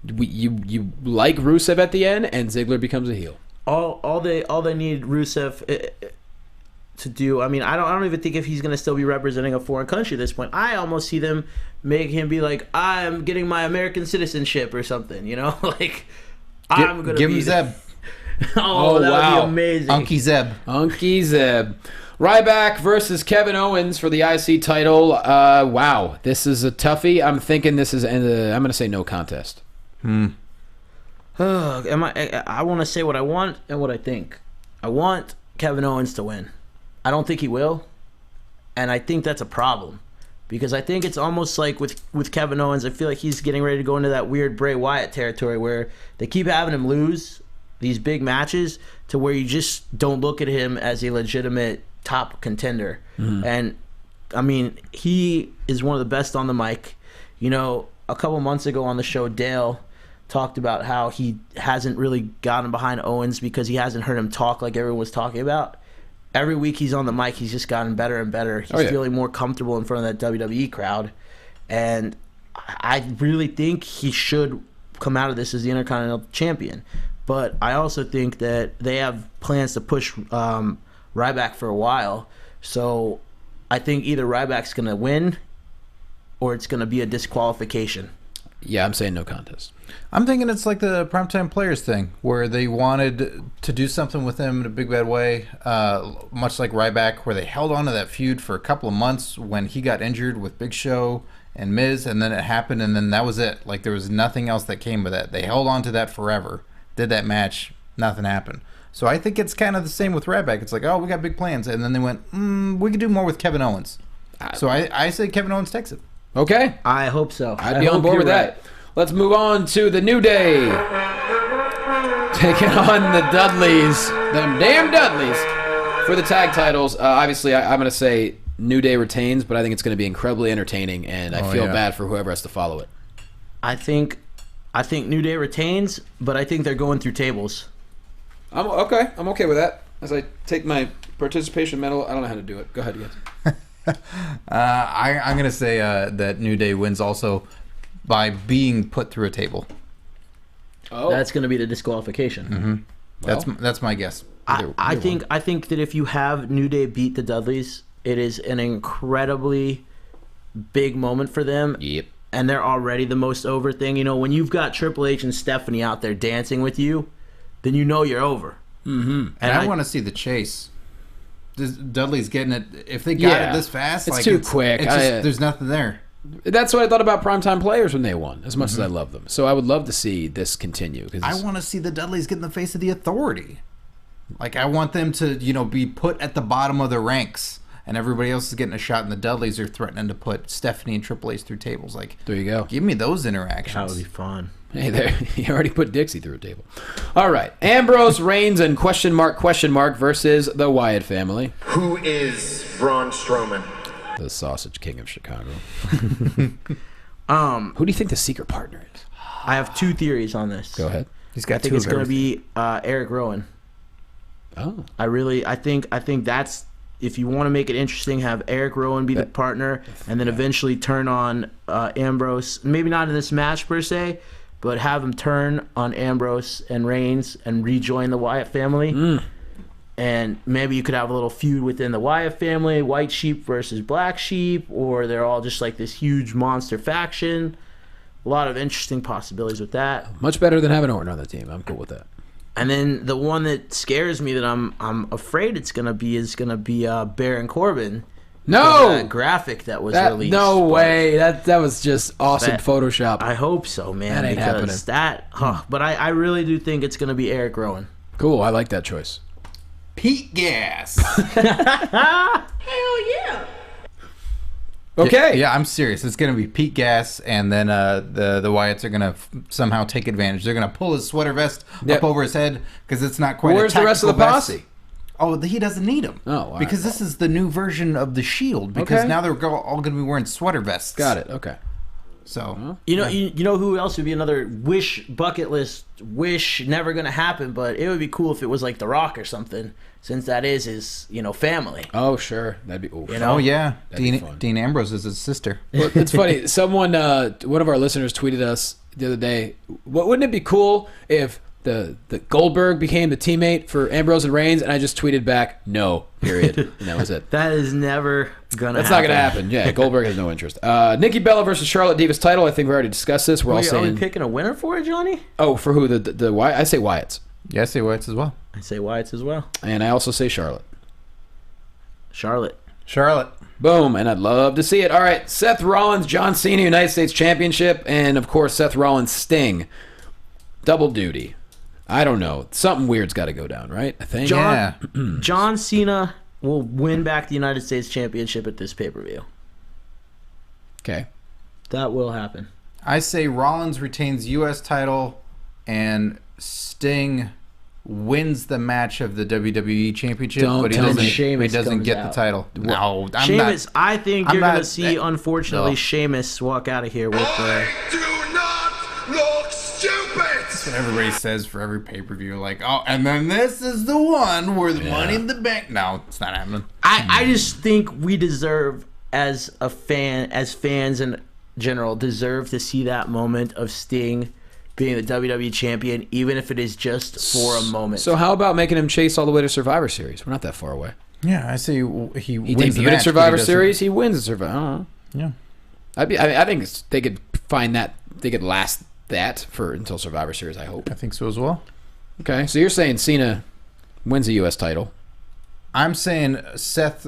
you like Rusev at the end and Ziggler becomes a heel. All they need Rusev to do. I mean, I don't even think if he's going to still be representing a foreign country at this point. I almost see them make him be like, I'm getting my American citizenship or something. Like I'm going to give him Zeb. Oh, that would be amazing. Unky Zeb. Ryback versus Kevin Owens for the IC title. Wow, this is a toughie. I'm thinking this is. I'm going to say no contest. I want to say what I want and what I think. I want Kevin Owens to win. I don't think he will, and I think that's a problem because I think it's almost like with Kevin Owens. I feel like he's getting ready to go into that weird Bray Wyatt territory where they keep having him lose these big matches to where you just don't look at him as a legitimate top contender. And I mean, he is one of the best on the mic. A couple months ago on the show, Dale talked about how he hasn't really gotten behind Owens because he hasn't heard him talk like everyone was talking about. Every week he's on the mic, he's just gotten better and better. He's feeling more comfortable in front of that WWE crowd. And I really think he should come out of this as the Intercontinental Champion. But I also think that they have plans to push Ryback for a while. So I think either Ryback's going to win or it's going to be a disqualification. Yeah, I'm saying no contest. I'm thinking it's like the Primetime Players thing, where they wanted to do something with him in a big bad way, much like Ryback, where they held on to that feud for a couple of months when he got injured with Big Show and Miz, and then it happened, and then that was it. Like, there was nothing else that came with that. They held on to that forever, did that match, nothing happened. So I think it's kind of the same with Ryback. It's like, oh, we got big plans, and then they went, we could do more with Kevin Owens. So I say Kevin Owens takes it. Okay. I hope so. I'd be on board with that. Let's move on to the New Day. Taking on the Dudleys. Them damn Dudleys. For the tag titles. Obviously, I'm going to say New Day retains, but I think it's going to be incredibly entertaining, and I feel bad for whoever has to follow it. I think New Day retains, but I think they're going through tables. I'm okay with that. As I take my participation medal, I don't know how to do it. Go ahead, guys. I'm going to say that New Day wins also by being put through a table. that's going to be the disqualification. Mm-hmm. That's my guess. I think that if you have New Day beat the Dudleys, it is an incredibly big moment for them. Yep. And they're already the most over thing. You know, when you've got Triple H and Stephanie out there dancing with you, then you know you're over. Mm-hmm. And I want to see the chase. Dudley's getting it. If they got it this fast, it's too quick. There's nothing there. That's what I thought about Primetime Players when they won, as much as I love them. So I would love to see this continue. I want to see the Dudleys get in the face of the Authority. Like, I want them to, be put at the bottom of the ranks. And everybody else is getting a shot, and the Dudleys are threatening to put Stephanie and Triple H through tables. Like, there you go. Give me those interactions. That would be fun. Hey, there, you already put Dixie through a table. All right, Ambrose, Reigns, and question mark versus the Wyatt family. Who is Braun Strowman? The Sausage King of Chicago. Who do you think the secret partner is? I have two theories on this. Go ahead. I think it's going to be Eric Rowan. Oh, I think that's. If you want to make it interesting, have Eric Rowan be the partner, and then eventually turn on Ambrose. Maybe not in this match per se, but have him turn on Ambrose and Reigns and rejoin the Wyatt family. And maybe you could have a little feud within the Wyatt family, White Sheep versus Black Sheep, or they're all just like this huge monster faction. A lot of interesting possibilities with that. Much better than having Orton on the team. I'm cool with that. And then the one that scares me that I'm afraid it's gonna be Baron Corbin. No, that graphic that was released. No way. That was just awesome Photoshop. I hope so, man. That ain't happening. But I really do think it's gonna be Eric Rowan. Cool. I like that choice. Pete Gas. Hell yeah. Okay. Yeah, I'm serious. It's going to be Pete Gas, and then the Wyatts are going to somehow take advantage. They're going to pull his sweater vest up over his head because it's not quite. Where's the rest of the posse? Oh, he doesn't need them. Oh, because this is the new version of the Shield. Because now they're all going to be wearing sweater vests. Got it. Okay. So you know who else would be another bucket list wish never going to happen, but it would be cool if it was like The Rock or something. Since that is his, family. Oh, sure. That'd be cool. Oh, yeah. Dean Ambrose is his sister. Well, it's funny. Someone, one of our listeners tweeted us the other day, wouldn't it be cool if the Goldberg became the teammate for Ambrose and Reigns? And I just tweeted back, no, period. And that was it. That is never going to happen. That's not going to happen. Yeah, Goldberg has no interest. Nikki Bella versus Charlotte Divas title. I think we already discussed this. We're all saying... Are we picking a winner for it, Johnny? Oh, for who? The Wyatt? I say Wyatt's. Yeah, I say Wyatt's as well. I say Wyatt's as well. And I also say Charlotte. Charlotte. Boom. And I'd love to see it. All right. Seth Rollins, John Cena, United States Championship. And, of course, Seth Rollins, Sting. Double duty. I don't know. Something weird's got to go down, right? I think. John Cena will win back the United States Championship at this pay-per-view. Okay. That will happen. I say Rollins retains U.S. title and Sting wins the match of the WWE Championship, but he doesn't get the title. No, Sheamus. I think you're going to see, unfortunately, Sheamus walk out of here with the... Do not look stupid! That's what everybody says for every pay-per-view. Like, oh, and then this is the one where the Money in the Bank... No, it's not happening. I just think we deserve, as fans in general, deserve to see that moment of Sting being the WWE champion, even if it is just for a moment. So how about making him chase all the way to Survivor Series? We're not that far away. Yeah, I say he wins the debuted match, at Survivor Series. He wins at Survivor. Yeah, I think they could find that they could last that for until Survivor Series. I hope. I think so as well. Okay, so you're saying Cena wins the U.S. title? I'm saying Seth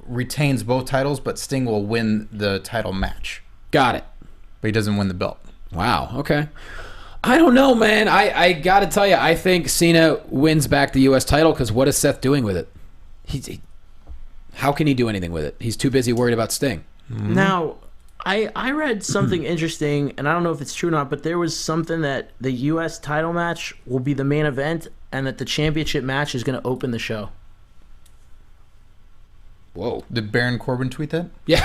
retains both titles, but Sting will win the title match. Got it. But he doesn't win the belt. Wow. Okay. I don't know, man. I got to tell you, I think Cena wins back the U.S. title because what is Seth doing with it? How can he do anything with it? He's too busy worried about Sting. Mm-hmm. Now, I read something interesting, and I don't know if it's true or not, but there was something that the U.S. title match will be the main event and that the championship match is going to open the show. Whoa. Did Baron Corbin tweet that? Yeah.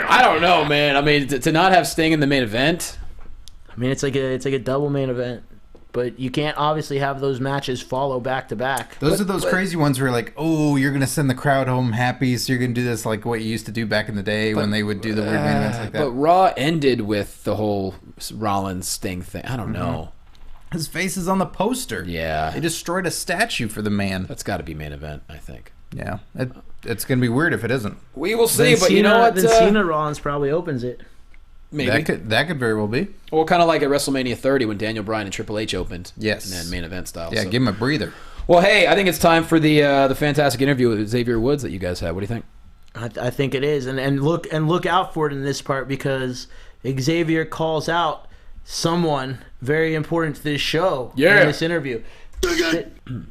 I don't know, man. I mean, to not have Sting in the main event. I mean, it's like a double main event. But you can't obviously have those matches follow back to back. Those are those crazy ones where like, oh, you're going to send the crowd home happy, so you're going to do this like what you used to do back in the day when they would do the weird main events like that. But Raw ended with the whole Rollins Sting thing. I don't know. His face is on the poster. Yeah. They destroyed a statue for the man. That's got to be main event, I think. Yeah. It's going to be weird if it isn't. We will see, Then but you know what? Then Cena Rollins probably opens it. Maybe. That could very well be. Well, kind of like at WrestleMania 30 when Daniel Bryan and Triple H opened. Yes. And then main event style. Yeah, give him a breather. Well, hey, I think it's time for the fantastic interview with Xavier Woods that you guys had. What do you think? I think it is, and look out for it in this part because Xavier calls out someone very important to this show in this interview.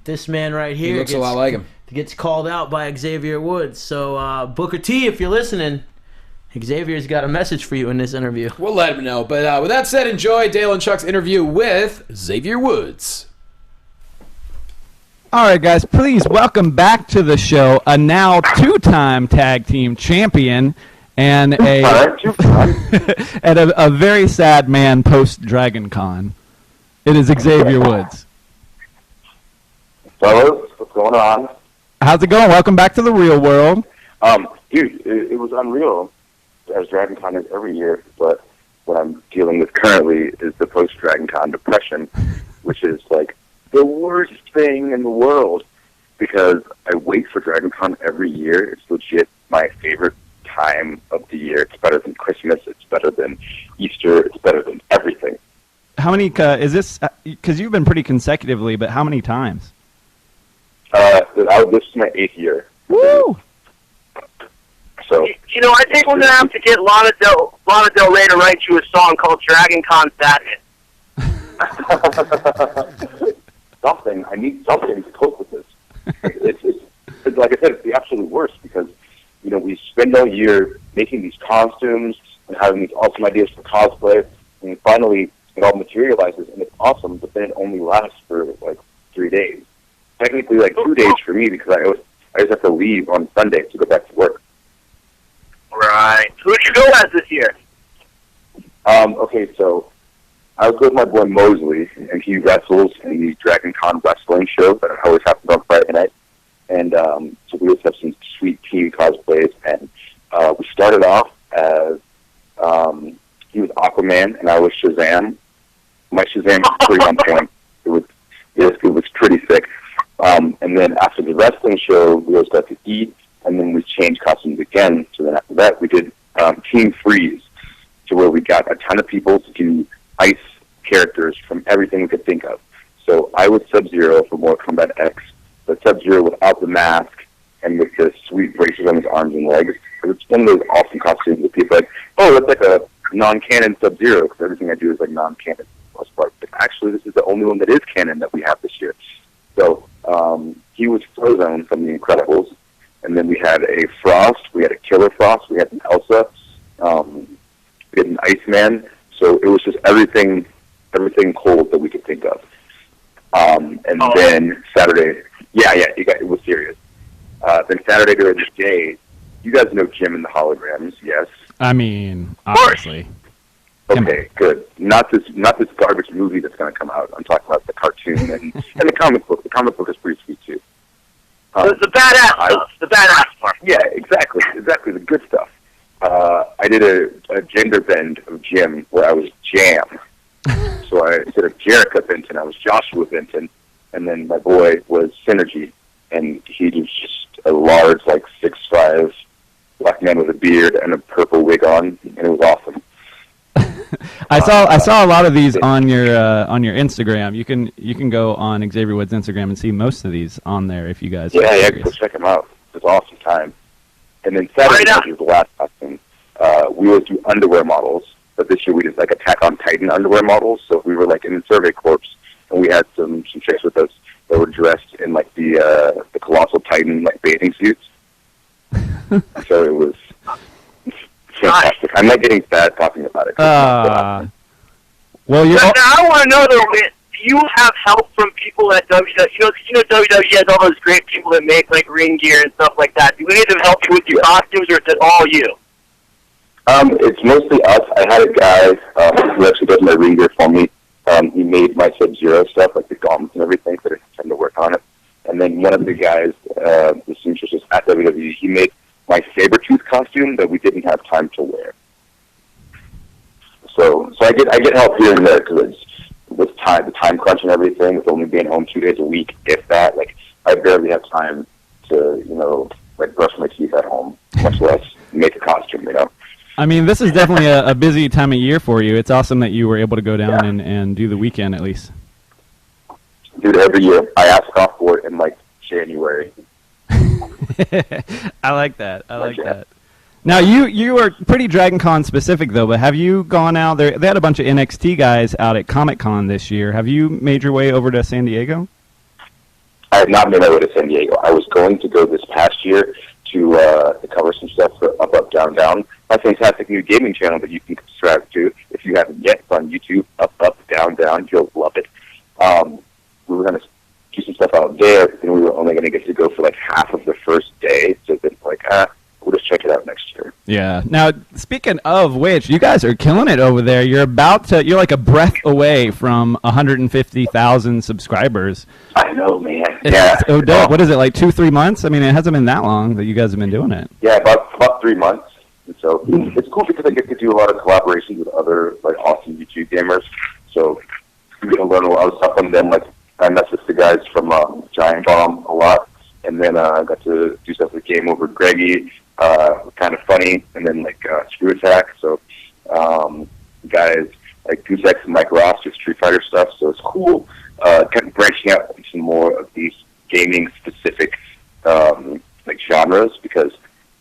This man right here He looks a lot like him. Gets called out by Xavier Woods. So Booker T, if you're listening, Xavier's got a message for you in this interview. We'll let him know. But with that said, enjoy Dale and Chuck's interview with Xavier Woods. All right, guys, please welcome back to the show a now two-time tag team champion and a very sad man post-Dragon Con. It is Xavier Woods. Fellas, what's going on? How's it going? Welcome back to the real world. Dude, it was unreal, as Dragon Con is every year, but what I'm dealing with currently is the post-Dragon Con depression, which is like the worst thing in the world because I wait for Dragon Con every year. It's legit my favorite time of the year. It's better than Christmas. It's better than Easter. It's better than everything. How many, is this, because you've been pretty consecutively, but how many times? This is my 8th year. Woo! So, you know, I think we're gonna have to get Lana Del Rey to write you a song called Dragon Con Sadness. something. I need something to cope with this. It's like I said, it's the absolute worst because, you know, we spend all year making these costumes and having these awesome ideas for cosplay, and finally it all materializes and it's awesome, but then it only lasts for like 3 days. Technically, like 2 days for me because I just have to leave on Sunday to go back to work. Right. Who'd you go as this year? Okay, so I was with my boy Mosley, and he wrestles in the Dragon Con wrestling show that always happens on Friday night. And so we always have some sweet team cosplays, and we started off as he was Aquaman, and I was Shazam. My Shazam was pretty on point. It was pretty sick. And then after the wrestling show, we always got to eat, and then we changed costumes again. So then after that, we did Team Freeze, to where we got a ton of people to do ice characters from everything we could think of. So I was Sub-Zero for Mortal Kombat X, but Sub-Zero without the mask and with the sweet braces on his arms and legs. It's one of those awesome costumes that people are like, oh, that's like a non-canon Sub-Zero, because everything I do is like non-canon for the most part. But actually, this is the only one that is canon that we have this year. So he was Frozone from The Incredibles, and then we had a Frost, we had a Killer Frost, we had an Elsa, we had an Iceman. So it was just everything cold that we could think of. And then Saturday, it was serious. Then Saturday during the day, you guys know Jim and the Holograms, yes? I mean, obviously. Okay, good. Not this garbage movie that's going to come out. I'm talking about the cartoon and the comic book. The comic book is pretty sweet too. The badass stuff. The badass part. Yeah, exactly. The good stuff. I did a gender bend of Jim where I was Jam. So instead of Jerica Benton, I was Joshua Benton, and then my boy was Synergy, and he was just a large, like 6'5" black man with a beard and a purple wig on, and it was awesome. I saw a lot of these on your Instagram. You can go on Xavier Woods' Instagram and see most of these on there if you guys. Yeah, go check them out. It's an awesome time. And then Saturday night was the last costume. We would do underwear models, but this year we did like Attack on Titan underwear models. So we were like in the Survey Corps, and we had some chicks with us that were dressed in like the Colossal Titan like bathing suits. So it was fantastic. I'm not getting sad talking about it. Well, now I want to know though, do you have help from people at WWE? You know WWE has all those great people that make like ring gear and stuff like that. Do any of them help you with your costumes, or is it all you? It's mostly us. I had a guy who actually does my ring gear for me. He made my Sub-Zero set. one of the guys, the seamstress at WWE, he made my Sabretooth costume that we didn't have time to wear. So I get help here and there because it's with the time crunch and everything, with only being home 2 days a week, if that. Like, I barely have time to, brush my teeth at home, much less make a costume, I mean, this is definitely a busy time of year for you. It's awesome that you were able to go down and do the weekend at least. Dude, every year. I ask off for it in, January. I like that. I like that. Now, you are pretty Dragon Con specific, though, but have you gone out there? They had a bunch of NXT guys out at Comic-Con this year. Have you made your way over to San Diego? I have not made my way to San Diego. I was going to go this past year to cover some stuff for Up, Down, Down, my fantastic new gaming channel that you can subscribe to. If you haven't yet, it's on YouTube, Up, Down, Down. You'll love it. We were going to do some stuff out there, and we were only going to get to go for half of the first day. So then, we'll just check it out next year. Yeah. Now, speaking of which, you guys are killing it over there. You're like a breath away from 150,000 subscribers. I know, man. Oh, dope. What is it, 2-3 months? I mean, it hasn't been that long that you guys have been doing it. Yeah, about 3 months. And so it's cool because I get to do a lot of collaborations with other awesome YouTube gamers. So I'm going to learn a lot of stuff from them. I mess with the guys from Giant Bomb a lot, and then I got to do stuff with Game Over Greggy, kind of funny, and then Screw Attack. So guys like Goose X and Mike Ross do Street Fighter stuff. So it's cool, kind of branching out into more of these gaming specific genres, because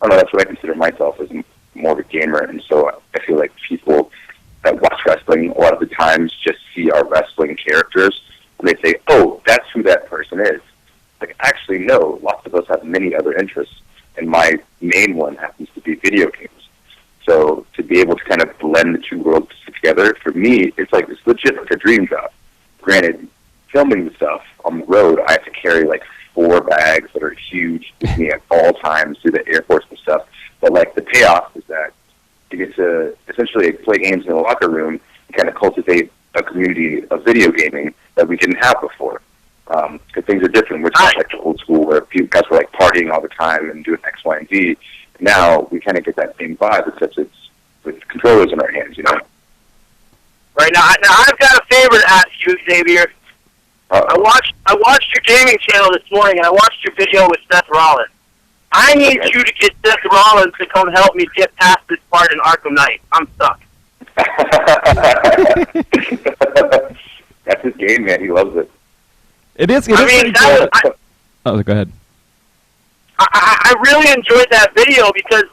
I don't know, that's what I consider myself as more of a gamer, and so I feel like people that watch wrestling a lot of the times just see our wrestling characters and they say, oh, that's who that person is. Actually, no, lots of us have many other interests, and my main one happens to be video games. So to be able to kind of blend the two worlds together, for me, it's legit a dream job. Granted, filming the stuff on the road, I have to carry 4 bags that are huge with me at all times through the airports and stuff. But the payoff is that you get to essentially play games in the locker room and kind of cultivate a community of video gaming that we didn't have before. Because things are different. We're just the old school where people guys were partying all the time and doing X, Y, and Z. Now we kind of get that same vibe, except it's with controllers in our hands, Right now I've got a favor to ask you, Xavier. I watched your gaming channel this morning, and I watched your video with Seth Rollins. I need you to get Seth Rollins to come help me get past this part in Arkham Knight. I'm stuck. That's his game, man. He loves it. It is. Go ahead. I really enjoyed that video because,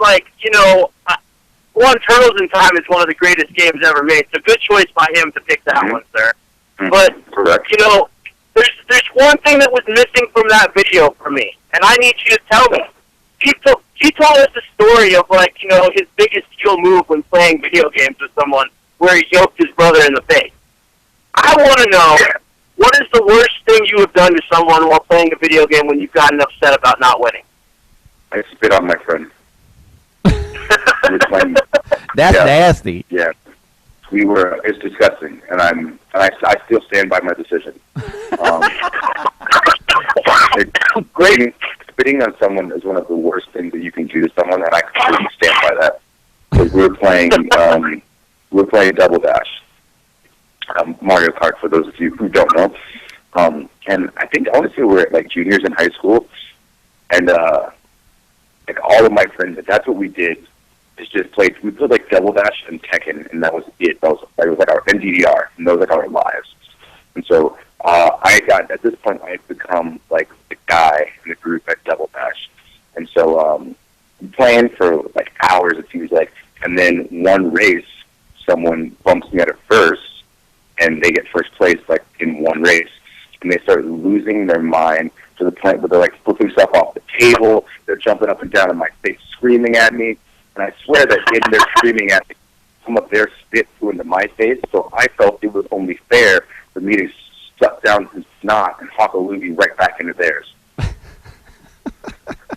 one, Turtles in Time is one of the greatest games ever made. It's a good choice by him to pick that one, sir. But, there's one thing that was missing from that video for me, and I need you to tell me. He told us the story of, his biggest skill move when playing video games with someone, where he yoked his brother in the face. I want to know, what is the worst thing you have done to someone while playing a video game when you've gotten upset about not winning? I spit on my friend. That's nasty. Yeah. It's disgusting, and I still stand by my decision. Great. Spitting on someone is one of the worst things that you can do to someone, and I completely stand by that. Because we were playing Double Dash, Mario Kart, for those of you who don't know. And I think, honestly, we're juniors in high school, and all of my friends, that's what we did. Is just played. We played Double Dash and Tekken, and that was it. That was our NDDR, and those our lives. And so at this point, I had become the guy in the group at Double Dash, and so playing for hours, it seems like, and then one race, someone bumps me out at first, and they get first place in one race, and they start losing their mind to the point where they're flipping stuff off the table, they're jumping up and down in my face, screaming at me. And I swear that in their screaming at me, some of their spit flew into my face, so I felt it was only fair for me to suck down his snot and hawk a loogie right back into theirs.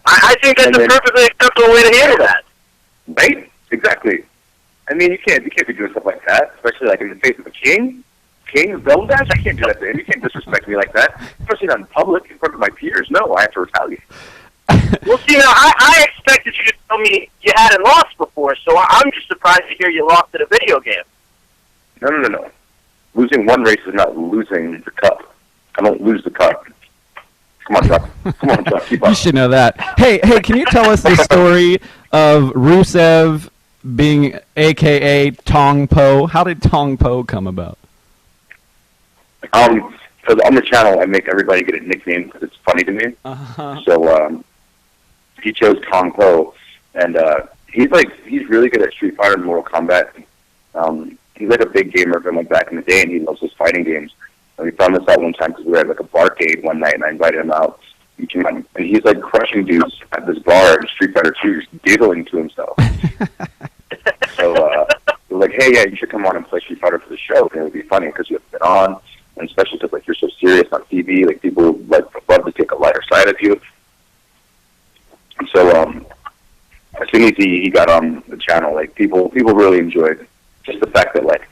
I think that's a perfectly acceptable way to handle that. Right? Exactly. I mean, you can't be doing stuff like that, especially in the face of a king. King, Double Dash? I can't do that to him. You can't disrespect me like that. Especially not in public, in front of my peers. No, I have to retaliate. Well, see, now, I expected you to tell me you hadn't lost before, so I'm just surprised to hear you lost at a video game. No. Losing one race is not losing the cup. I don't lose the cup. Come on, Chuck. Keep up. You should know that. Hey, can you tell us the story of Rusev being a.k.a. Tong Po? How did Tong Po come about? So on the channel, I make everybody get a nickname because it's funny to me. Uh-huh. So he chose Tong Po, and he's really good at Street Fighter and Mortal Kombat. He's like a big gamer from like back in the day, and he loves his fighting games. And we found this out one time because we were at like a barcade one night, and I invited him out. He came out, and he's like crushing dudes at this bar in Street Fighter 2, just giggling to himself. So we're like, hey, yeah, you should come on and play Street Fighter for the show, and it would be funny because you have been on, and especially because like you're so serious on TV, like people like love to take a lighter side of you. So as soon as he got on the channel, like people really enjoyed just the fact that like,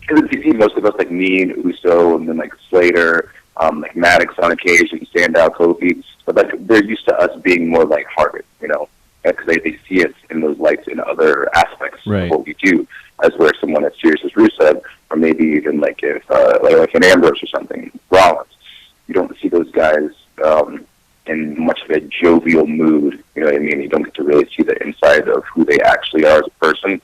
because you see most of us like me and Uso and then like Slater, like Maddox on occasion, Sandow, Kofi, but like they're used to us being more lighthearted, you know, because they see us in those lights in other aspects of what we do, as where someone as serious as Rusev, or maybe even like if like an Ambrose or something, Rollins, you don't see those guys in much of a jovial mood, you know what I mean? You don't get to really see the inside of who they actually are as a person.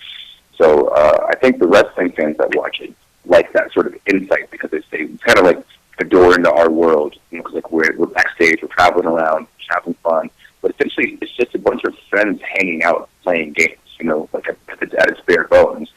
So I think the wrestling fans that watch it like that sort of insight because it's kind of like a door into our world. You know, because like we're backstage, we're traveling around, just having fun. But essentially, it's just a bunch of friends hanging out, playing games. You know, like at its bare bones.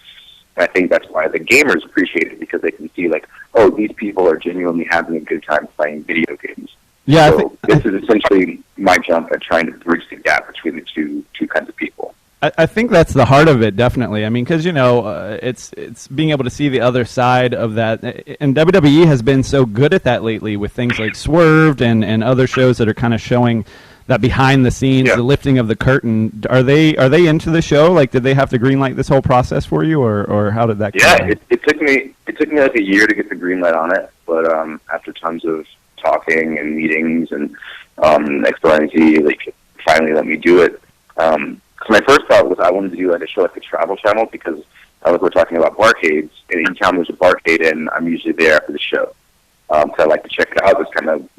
And I think that's why the gamers appreciate it because they can see like, oh, these people are genuinely having a good time playing video games. Yeah, so this is essentially my jump at trying to bridge the gap between the two kinds of people. I think that's the heart of it, definitely. I mean, because, you know, it's being able to see the other side of that. And WWE has been so good at that lately with things like Swerved and other shows that are kind of showing that behind the scenes, the lifting of the curtain. Are they into the show? Like, did they have to green light this whole process for you, or how did that go? Yeah, it took me like a year to get the green light on it. But after tons of talking and meetings and XYZ, like, finally let me do it. So my first thought was I wanted to do like a show like the Travel Channel because we're talking about barcades, and anytime there's a barcade in, I'm usually there after the show. So I like to check it out. It's kind of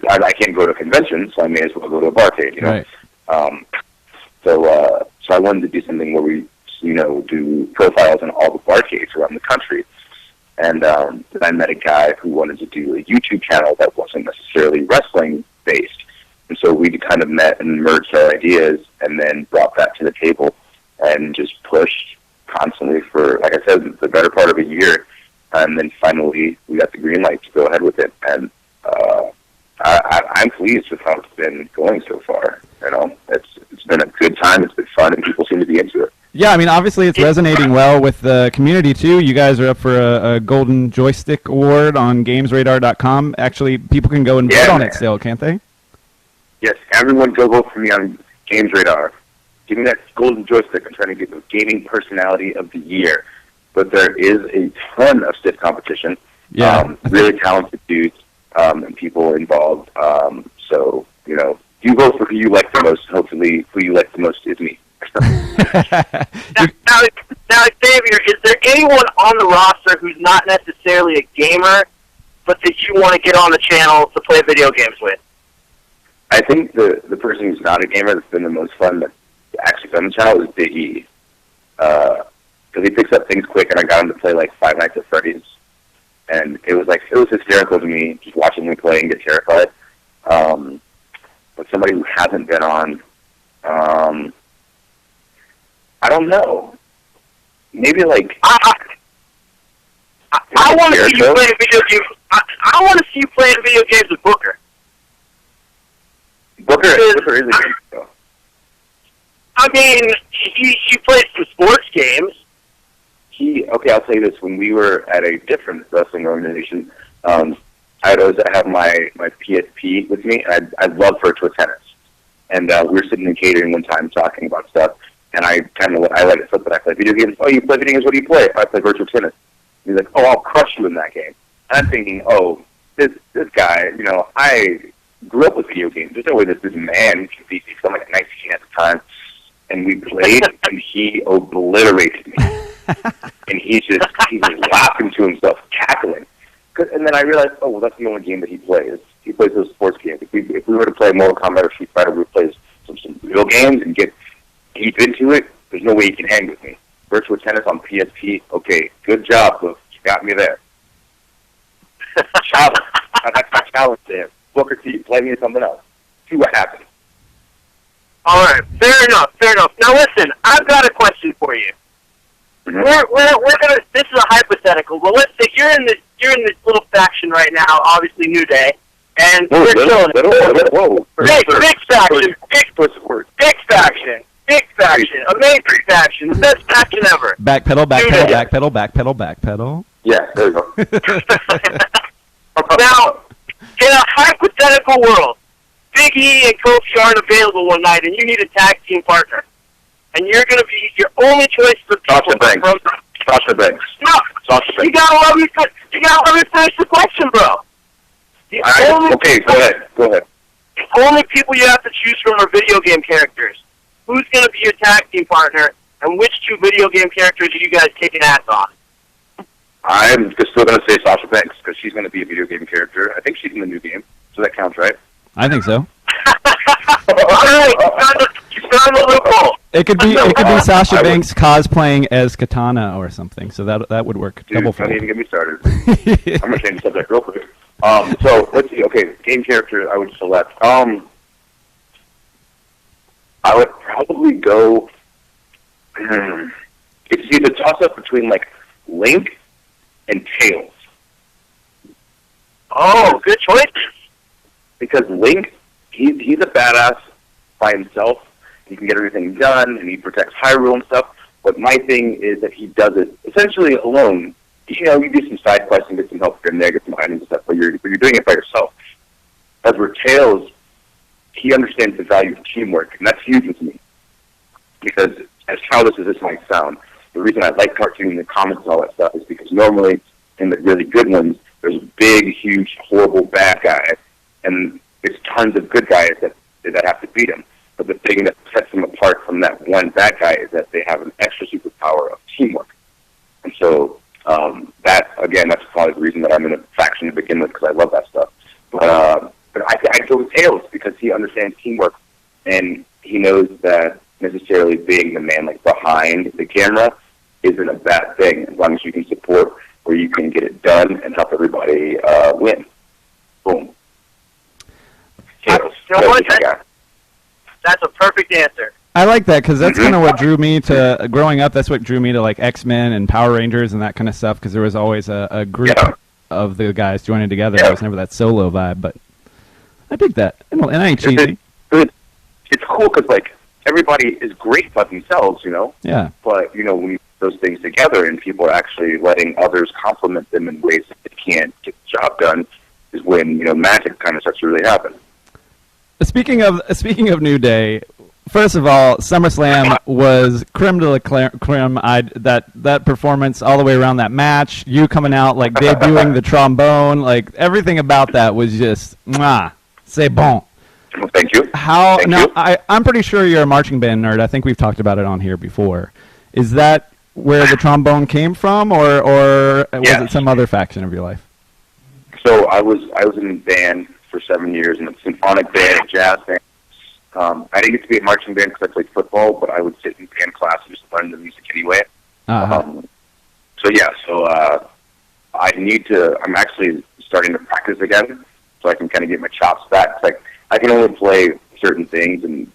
I can't go to a convention, so I may as well go to a barcade, you know. Right. So I wanted to do something where we, you know, do profiles in all the barcades around the country. And I met a guy who wanted to do a YouTube channel that wasn't necessarily wrestling based. And so we kind of met and merged our ideas and then brought that to the table and just pushed constantly for, like I said, the better part of a year. And then finally we got the green light to go ahead with it. And I'm pleased with how it's been going so far. You know, it's been a good time. It's been fun, and people seem to be into it. Yeah, I mean, obviously it's resonating well with the community, too. You guys are up for a Golden Joystick Award on GamesRadar.com. Actually, people can go and vote on it still, can't they? Yes, everyone go vote for me on Games Radar. Give me that golden joystick. I'm trying to get the gaming personality of the year. But there is a ton of stiff competition. Yeah. Really talented dudes and people involved. So, you know, you vote for who you like the most. Hopefully, who you like the most is me. now, Xavier, is there anyone on the roster who's not necessarily a gamer, but that you want to get on the channel to play video games with? I think the person who's not a gamer that's been the most fun that's actually been on the channel is Big E. Because he picks up things quick, and I got him to play like Five Nights at Freddy's. And it was hysterical to me just watching him play and get terrified. But somebody who hasn't been on, I don't know. Maybe like I want to see you play video games. I want to see you playing video games with Booker. Booker is a good show. I mean, he plays some sports games. Okay, I'll tell you this. When we were at a different wrestling organization, I'd always have my PSP with me, and I'd love for it to a tennis. And we were sitting in catering one time talking about stuff, and I let it slip that I play video games. Oh, you play video games? What do you play? I play virtual tennis. He's like, "Oh, I'll crush you in that game." And I'm thinking, "Oh, this guy, I grew up with video games. There's no way this man can beat me." So I'm like 19 at the time, and we played, and he obliterated me. And he's just laughing to himself, cackling. And then I realized, oh, well, that's the only game that he plays. He plays those sports games. If we were to play Mortal Kombat or Street Fighter, we would play some real games and get deep into it. There's no way he can hang with me. Virtual tennis on PSP, okay, good job, Booker. You got me there. Challenge. That's my challenge there. Booker T, play me something else. See what happens. All right, fair enough. Now listen, I've got a question for you. Mm-hmm. We're gonna. This is a hypothetical, but let's say you're in this little faction right now, obviously New Day, and you're chilling. Whoa. Big faction, amazing faction, the best faction ever. Backpedal. Yeah, there you go. Now, in a hypothetical world, Big E and Kofi aren't available one night, and you need a tag team partner. And you're going to be your only choice for people. Sasha Banks. No, you gotta let me finish the question, bro. Okay, go ahead. The only people you have to choose from are video game characters. Who's going to be your tag team partner, and which two video game characters are you guys kicking ass on? I'm still going to say Sasha Banks, because she's going to be a video game character. I think she's in the new game, so that counts, right? I think so. All right, you found the loophole. It could be Sasha Banks cosplaying as Katana or something. So that would work. Dude, don't even get me started. I'm gonna change the subject real quick. So let's see. Okay, game character I would select. I would probably go. It's either toss up between like Link and Tails. Oh, good choice. Because Link, he's a badass by himself. He can get everything done, and he protects Hyrule and stuff. But my thing is that he does it essentially alone. You do some side quests and get some help here and there, get some items and stuff, but you're doing it by yourself. As for Tails, he understands the value of teamwork, and that's huge with me. Because as childish as this might sound, the reason I like cartoons and comics and all that stuff is because normally in the really good ones, there's a big, huge, horrible bad guy, and there's tons of good guys that have to beat him. But the thing that sets them apart from that one bad guy is that they have an extra superpower of teamwork. And so that's probably the reason that I'm in a faction to begin with, because I love that stuff. But I go with Tails because he understands teamwork, and he knows that necessarily being the man like behind the camera isn't a bad thing as long as you can support where you can get it done and help everybody win. Boom. Tails. That's a perfect answer. I like that because that's kind of what drew me to growing up. That's what drew me to like X-Men and Power Rangers and that kind of stuff, because there was always a group of the guys joining together. There was never that solo vibe, but I dig that. And I ain't cheesy. It's cool because like everybody is great by themselves, Yeah. But when you put those things together and people are actually letting others compliment them in ways that they can't get the job done, is when magic kind of starts to really happen. Speaking of New Day, first of all, SummerSlam was creme de la creme. That performance all the way around that match, you coming out like debuting the trombone, like everything about that was just c'est bon. Well, thank you. I'm pretty sure you're a marching band nerd. I think we've talked about it on here before. Is that where the trombone came from, or was it some other faction of your life? So I was in a band for 7 years, in a symphonic band, a jazz band. I didn't get to be a marching band because I played football, but I would sit in band class and just learn the music anyway. I'm actually starting to practice again, so I can kind of get my chops back. It's like I can only play certain things, and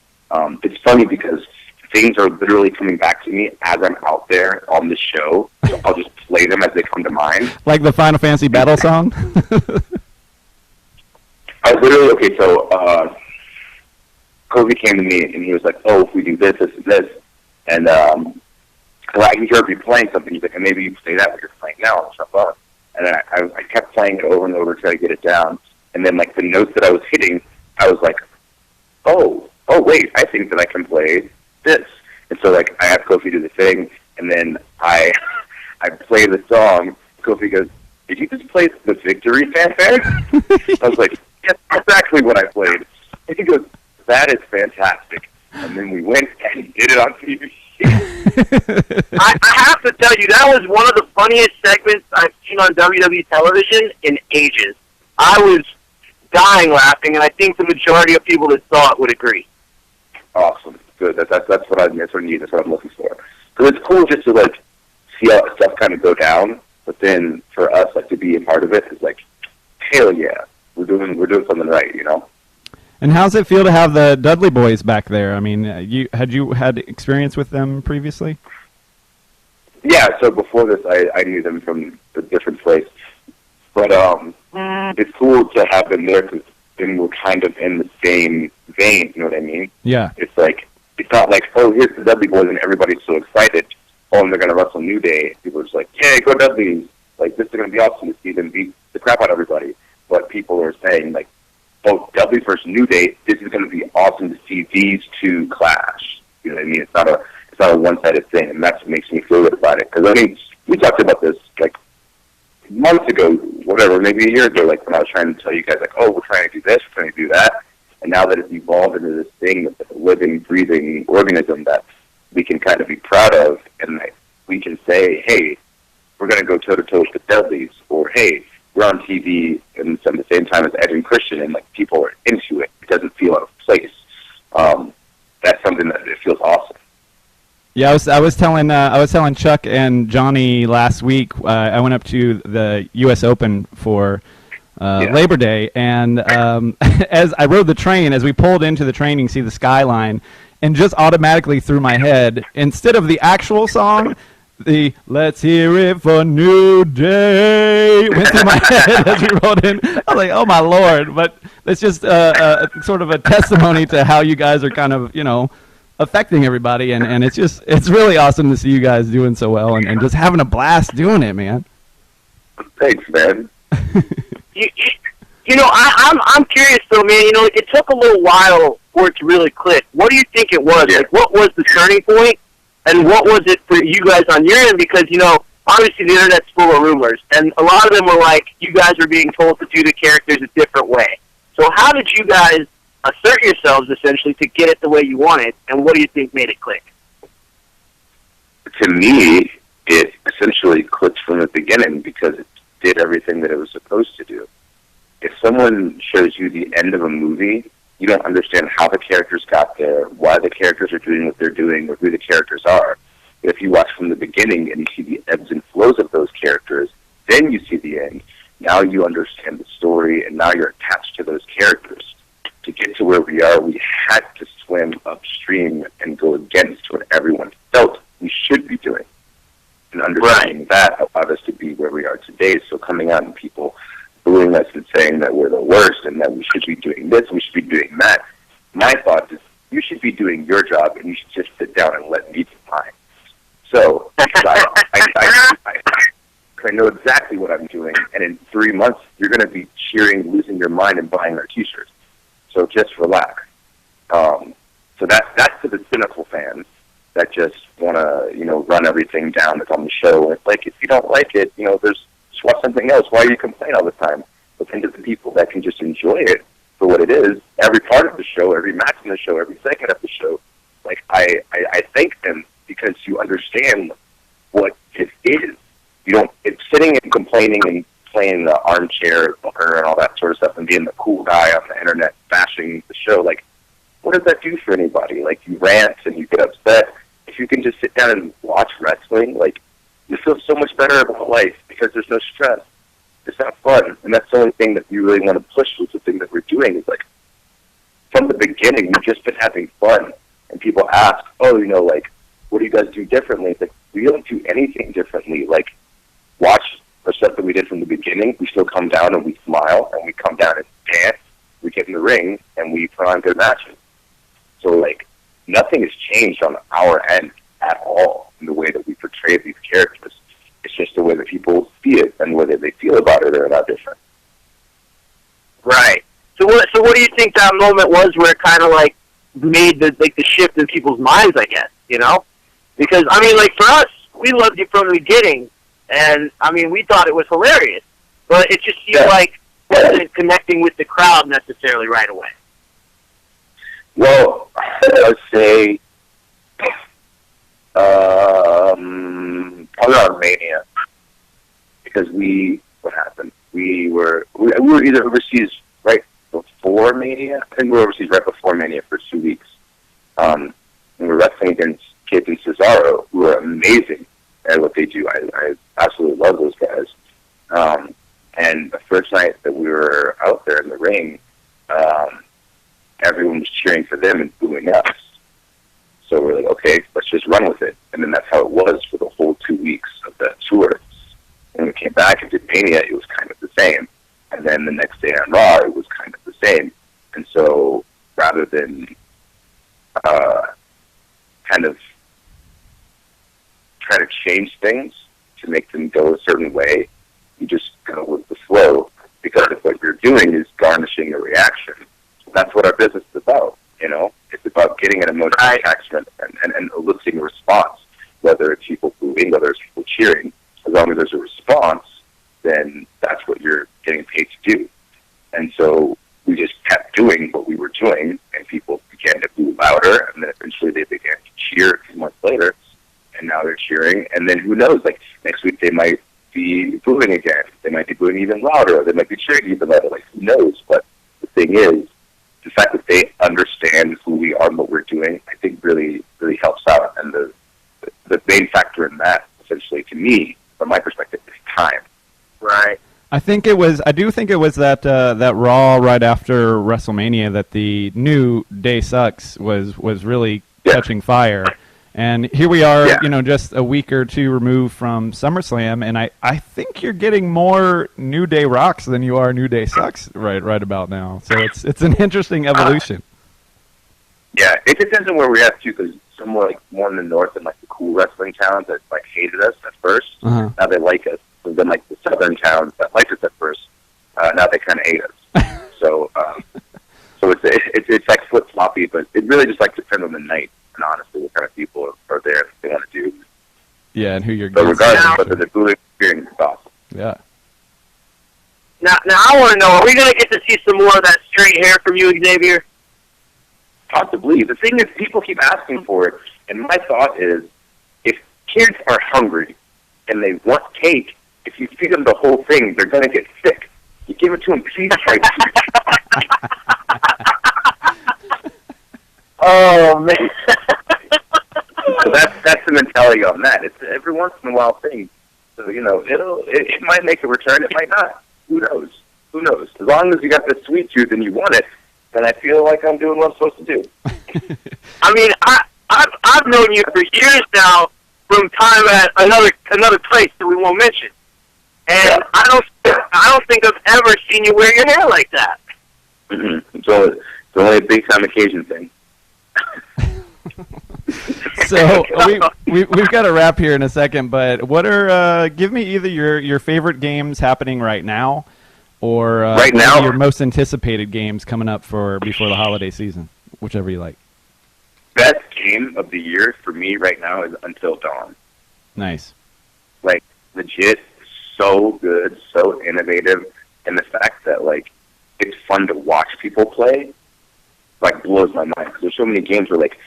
it's funny because things are literally coming back to me as I'm out there on the show. So I'll just play them as they come to mind. Like the Final Fantasy battle song? I literally, Kobe came to me and he was like, "Oh, if we do this, this, and this," and I can hear you playing something. He's like, "And maybe you play that what you're playing now on the trombone." And then I kept playing it over and over to try to get it down. And then like the notes that I was hitting, I was like, "Oh, wait, I think that I can play this." And so like I had Kofi do the thing, and then I play the song, Kofi goes, "Did you just play the victory fanfare?" I was like, "Yes, that's actually what I played." And he goes, "That is fantastic." And then we went and did it on TV. I have to tell you, that was one of the funniest segments I've seen on WWE television in ages. I was dying laughing, and I think the majority of people that saw it would agree. Awesome. Good. That's what I need. That's what I'm looking for. So it's cool just to like see how stuff kind of go down, but then for us like to be a part of it is like, hell yeah, we're doing something right, you know. And how's it feel to have the Dudley Boys back there? I mean, you had experience with them previously? Yeah. So before this, I knew them from a different place, but it's cool to have them there because then we're kind of in the same vein. You know what I mean? Yeah. It's like it's not like, oh, here's the Dudley Boys and everybody's so excited. Oh, and they're gonna wrestle New Day. People are just like, yeah, go Dudleys. Like this is gonna be awesome to see them beat the crap out of everybody. But people are saying like, oh, Dudley versus New Day. This is gonna be awesome to see these two clash. You know what I mean? It's not a one-sided thing, and that's what makes me feel good about it. Because I mean, we talked about this like months ago, whatever, maybe a year ago, like when I was trying to tell you guys, like, oh, we're trying to do this, we're trying to do that, and now that it's evolved into this thing, that's a living, breathing organism that we can kind of be proud of, and like, we can say, hey, we're going to go toe-to-toe with the Dudleys, or hey, we're on TV and at the same time as Edge and Christian, and like people are into it. It doesn't feel out of place. That's something that it feels awesome. Yeah, I was telling Chuck and Johnny last week. I went up to the U.S. Open for Labor Day, and as I rode the train, as we pulled into the train, you can see the skyline, and just automatically through my head, instead of the actual song, the "Let's Hear It for New Day" went through my head as we rode in. I was like, "Oh my Lord!" But it's just sort of a testimony to how you guys are kind of, you know, affecting everybody, and it's really awesome to see you guys doing so well and just having a blast doing it, man. Thanks, man. You know, I'm curious though, man. You know, it took a little while for it to really click. What do you think it was? Yeah. Like, what was the turning point, and what was it for you guys on your end? Because, you know, obviously the internet's full of rumors, and a lot of them were like, you guys are being told to do the characters a different way. So how did you guys assert yourselves, essentially, to get it the way you want it, and what do you think made it click? To me, it essentially clicked from the beginning because it did everything that it was supposed to do. If someone shows you the end of a movie, you don't understand how the characters got there, why the characters are doing what they're doing, or who the characters are. If you watch from the beginning and you see the ebbs and flows of those characters, then you see the end. Now you understand the story, and now you're attached to those characters. To get to where we are, we had to swim upstream and go against what everyone felt we should be doing. And understanding that allowed us to be where we are today. So coming out and people booing us and saying that we're the worst and that we should be doing this, we should be doing that. My thought is, you should be doing your job and you should just sit down and let me do mine. So I know exactly what I'm doing, and in 3 months, you're going to be cheering, losing your mind, and buying our T-shirts. So just relax. So that's to the cynical fans that just want to, you know, run everything down that's on the show. And it's like, if you don't like it, you know, just watch something else. Why do you complain all the time? But then to the people that can just enjoy it for what it is, every part of the show, every match in the show, every second of the show, like, I thank them because you understand what it is. You don't, it's sitting and complaining and playing the armchair booker and all that sort of stuff and being the cool guy on the internet bashing the show. Like, what does that do for anybody? Like, you rant and you get upset. If you can just sit down and watch wrestling, like, you feel so much better about life because there's no stress. It's not fun. And that's the only thing that you really want to push with the thing that we're doing is, like, from the beginning, we've just been having fun. And people ask, oh, you know, like, what do you guys do differently? It's like, we don't do anything differently. Like, watch the stuff that we did from the beginning. We still come down and we smile, and we come down and dance. We get in the ring, and we put on good matches. So, like, nothing has changed on our end at all in the way that we portray these characters. It's just the way that people see it and whether they feel about it or not different. Right. So what do you think that moment was where it kind of, like, made the shift in people's minds, I guess, you know? Because, I mean, like, for us, we loved you from the beginning, And, I mean, we thought it was hilarious. But it just seemed like it wasn't connecting with the crowd necessarily right away. Well, I would say probably on Mania, because what happened? We were either overseas right before Mania. I think we were overseas right before Mania for 2 weeks. And we were wrestling against kids in Cesaro who are amazing at what they do. I absolutely love those guys. And the first night that we were out there in the ring, everyone was cheering for them and booing us. So we're like, okay, let's just run with it. And then that's how it was for the whole 2 weeks of that tour. When we came back and did Mania, it was kind of the same. And then the next day on Raw, it was kind of the same. And so rather than kind of try to change things to make them go a certain way, you just go with the flow, because if what you're doing is garnishing a reaction, that's what our business is about, you know? It's about getting an emotional attachment and eliciting a response, whether it's people booing, whether it's people cheering. As long as there's a response, then that's what you're getting paid to do. And so we just kept doing what we were doing, and people began to boo louder, and then eventually they began to cheer a few months later, and now they're cheering, and then who knows, like next week they might be booing again. They might be booing even louder. They might be cheering even louder. Like, who knows? But the thing is, the fact that they understand who we are and what we're doing, I think really, really helps out. And the main factor in that, essentially, to me, from my perspective, is time. Right. I do think it was that that Raw right after WrestleMania that the new Day Sucks was really catching fire. And here we are, just a week or two removed from SummerSlam, and I think you're getting more New Day Rocks than you are New Day Sucks right about now. So it's an interesting evolution. Yeah, it depends on where we're at too, because some more in the north and like the cool wrestling towns that like hated us at first, now they like us. And then like the southern towns that liked us at first, now they kind of hate us. So it's like flip floppy, but it really just like depends on the night. And honestly, what kind of people are there if they want to do. Yeah, and who you're getting. But regardless of whether the booing experience is awesome. Yeah. Now I want to know, are we going to get to see some more of that straight hair from you, Xavier? Possibly. The thing is, people keep asking for it, and my thought is, if kids are hungry and they want cake, if you feed them the whole thing, they're going to get sick. You give it to them piece by piece. Oh man! So that's the mentality on that. It's every once in a while thing. So it might make a return. It might not. Who knows? Who knows? As long as you got the sweet tooth and you want it, then I feel like I'm doing what I'm supposed to do. I mean, I've known you for years now, from time at another place that we won't mention, and I don't think I've ever seen you wear your hair like that. Mm-hmm. It's only a big time occasion thing. So we've got to wrap here in a second, but what are give me either your favorite games happening right now, or right now your most anticipated games coming up before the holiday season, whichever you like. Best game of the year for me right now is Until Dawn. Nice. Like legit, so good, so innovative, and the fact that like it's fun to watch people play, like blows my mind. Because there's so many games where like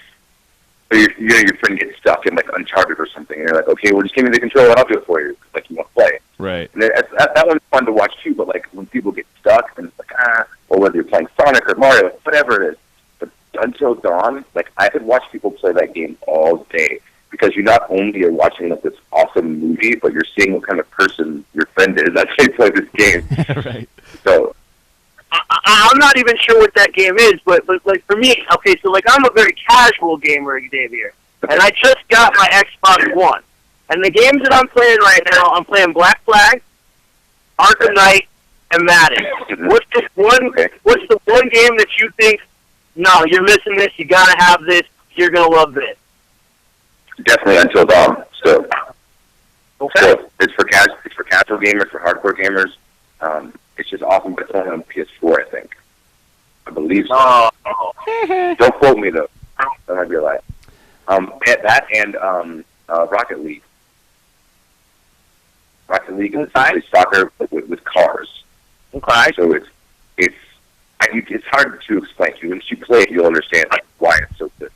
your friend gets stuck in like Uncharted or something, and you're like, okay, well just give me the controller and I'll do it for you, like you want to play. Right. And that one's fun to watch too. But like when people get stuck, and it's like or whether you're playing Sonic or Mario, whatever it is. But Until Dawn, like I could watch people play that game all day, because you not only are watching like this awesome movie, but you're seeing what kind of person your friend is as they play this game. Right. So. I'm not even sure what that game is, but like for me, okay, so like I'm a very casual gamer, Xavier, and I just got my Xbox One, and the games that I'm playing right now, I'm playing Black Flag, Arkham Knight, and Madden. What's the one game that you think, no, you're missing this, you gotta have this, you're gonna love this? Definitely Until Dawn. So it's for casual gamers, for hardcore gamers. It's just awesome, but it's only on PS4, I think. I believe so. Don't quote me, though. That might be a lie. That and Rocket League. Rocket League is essentially soccer with cars. Okay. So it's hard to explain to you. Once you play it, you'll understand why it's so good.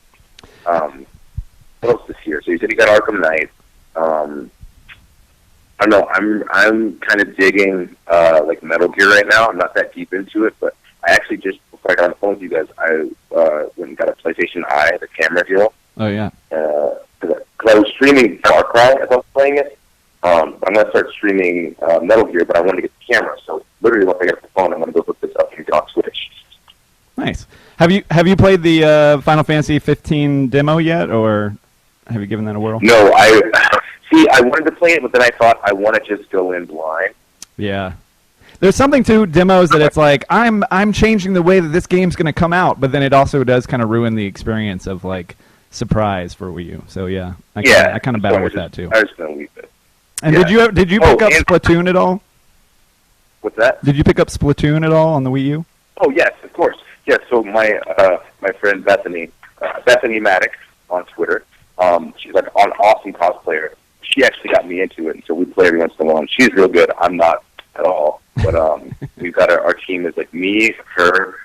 What else is here? So you said you got Arkham Knight. I don't know. I'm kind of digging like Metal Gear right now. I'm not that deep into it, but I actually just before I got on the phone with you guys, I went and got a PlayStation Eye, the camera deal. Oh yeah. Because I was streaming Far Cry as I was playing it. I'm gonna start streaming Metal Gear, but I wanted to get the camera. So literally, once I get the phone, I'm gonna go look this up and get on Switch. Nice. Have you played the Final Fantasy 15 demo yet, or have you given that a whirl? No, I wanted to play it, but then I thought I want to just go in blind. Yeah. There's something to demos that it's like I'm changing the way that this game's going to come out, but then it also does kind of ruin the experience of like surprise for Wii U. So yeah, I kind of battle with that too. I just gonna leave it. And did you pick up Splatoon at all? What's that? Did you pick up Splatoon at all on the Wii U? Oh yes, of course. Yes. So my friend Bethany Maddox on Twitter, she's like an awesome cosplayer. She actually got me into it, and so we play every once in a while. And she's real good. I'm not at all, but we've got our team is like me, her,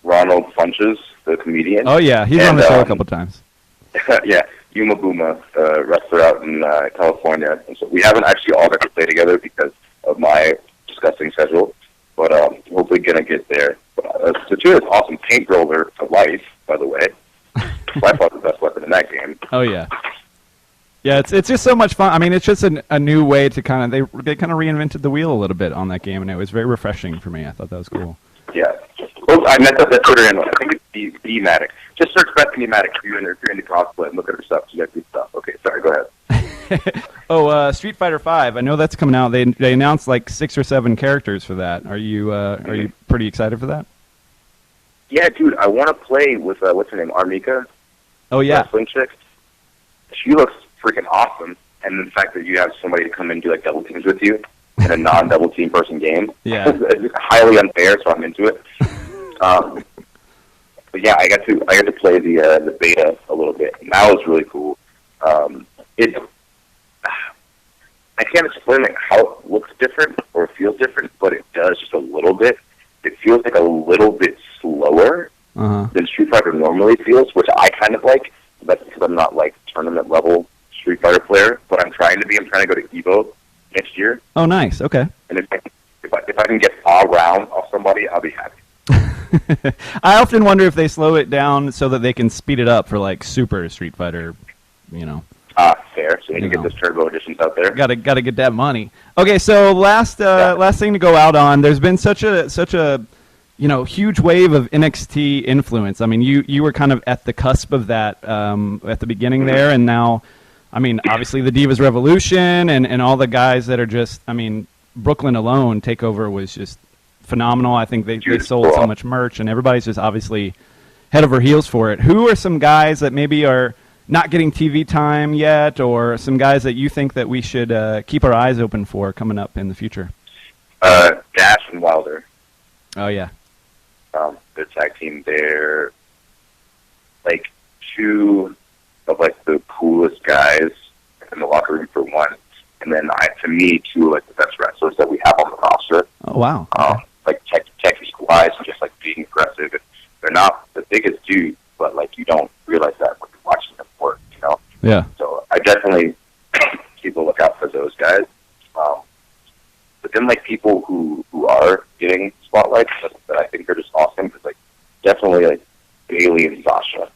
Ronald Funches, the comedian. Oh yeah, he's on the show a couple times. Yeah, Yuma Booma, wrestler out in California. And so we haven't actually all got to play together because of my disgusting schedule, but hopefully gonna get there. Splatoon is awesome. Paint roller for life, by the way. By far the best weapon in that game. Oh yeah. Yeah, it's just so much fun. I mean, it's just a new way to kind of they kind of reinvented the wheel a little bit on that game, and it was very refreshing for me. I thought that was cool. Yeah. Oh, I met that Twitter handle. I think it's B Maddox. Just search Bethany Maddox if you're into cosplay and look at her stuff. She got good stuff. Okay, sorry, go ahead. Street Fighter V. I know that's coming out. They announced like 6 or 7 characters for that. Are you pretty excited for that? Yeah, dude. I want to play with what's her name, Armika. Oh yeah. Wrestling chick. She looks freaking awesome, and the fact that you have somebody to come and do like double teams with you in a non-double team person game, yeah, it's highly unfair. So I'm into it. But yeah, I got to play the beta a little bit, and that was really cool. I can't explain like how it looks different or feels different, but it does just a little bit. It feels like a little bit slower than Street Fighter normally feels, which I kind of like. That's because I'm not like tournament level Street Fighter player, but I'm trying to be. I'm trying to go to Evo next year. Oh, nice. Okay. And if I can get all round off somebody, I'll be happy. I often wonder if they slow it down so that they can speed it up for like Super Street Fighter, you know. Fair. So you can get those turbo editions out there. Gotta get that money. Okay, so last thing to go out on. There's been such a huge wave of NXT influence. I mean, you were kind of at the cusp of that at the beginning there, and now, I mean, obviously the Divas Revolution and all the guys that are just, I mean, Brooklyn alone, TakeOver was just phenomenal. I think they sold so much merch, and everybody's just obviously head over heels for it. Who are some guys that maybe are not getting TV time yet, or some guys that you think that we should keep our eyes open for coming up in the future? Dash and Wilder. Oh, yeah. The tag team, they're like two of like the coolest guys in the locker room for one, and then to me, two of like the best wrestlers that we have on the roster. Oh wow! Like technique wise, just like being aggressive. They're not the biggest dudes, but like you don't realize that when you're watching them work, you know. Yeah. So I definitely keep a lookout for those guys. But then like people who are getting spotlights that I think are just awesome, because like definitely like Bailey and Sasha,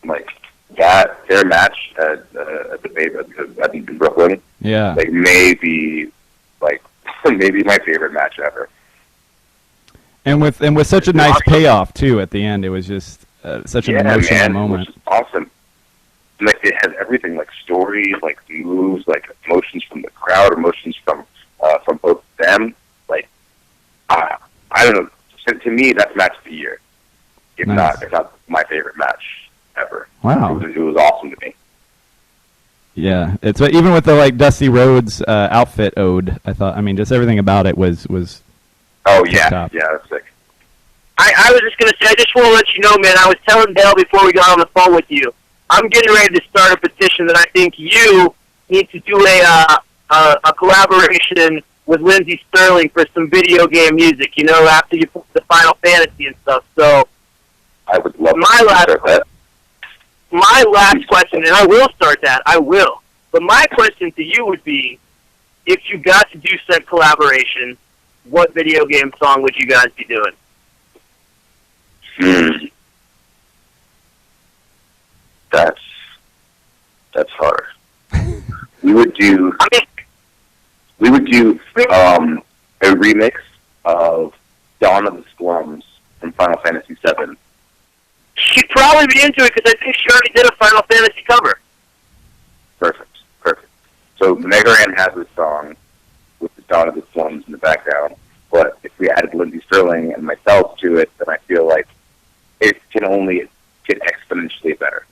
like that their match at in Brooklyn, yeah, like maybe my favorite match ever. And with such a nice payoff too at the end, it was just such an emotional moment. Which is awesome. Like it has everything, like stories, like moves, like emotions from the crowd, emotions from both of them. Like I don't know. To me, that's match of the year. If not my favorite match ever. Wow, it was awesome to me. Yeah, it's even with the like Dusty Rhodes outfit ode. I thought, I mean, just everything about it was. Oh yeah, top. Yeah, that's sick. I was just gonna say, I just want to let you know, man. I was telling Dale before we got on the phone with you, I'm getting ready to start a petition that I think you need to do a collaboration with Lindsey Sterling for some video game music, you know, after you put the Final Fantasy and stuff. So I would love my last question, and I will start that. I will. But my question to you would be, if you got to do said collaboration, what video game song would you guys be doing? That's hard. We would do a remix of Dawn of the Slums from Final Fantasy VII. She'd probably be into it because I think she already did a Final Fantasy cover. Perfect. So Mega Man has this song with the Dawn of the Slums in the background, but if we added Lindsey Sterling and myself to it, then I feel like it can only get exponentially better.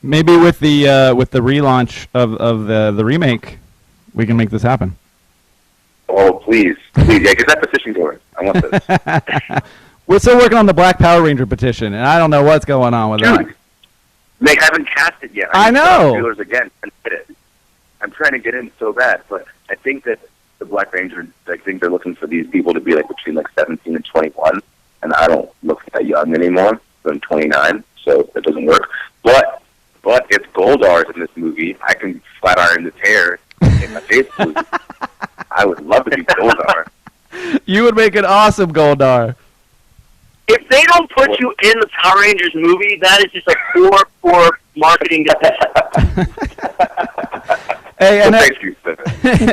Maybe with the relaunch of the remake, we can make this happen. Oh, please, yeah, get that petition going. I want this. We're still working on the Black Power Ranger petition, and I don't know what's going on with that. They haven't cast it yet. I know. Steelers again and get it. I'm trying to get in so bad, but I think that the Black Ranger, I think they're looking for these people to be like between like 17 and 21, and I don't look that young anymore. I'm 29, so that doesn't work. But if Goldar's in this movie, I can flat iron this hair in my face blue. I would love to be Goldar. You would make an awesome Goldar. If they don't put you in the Power Rangers movie, that is just a poor marketing decision. Hey, and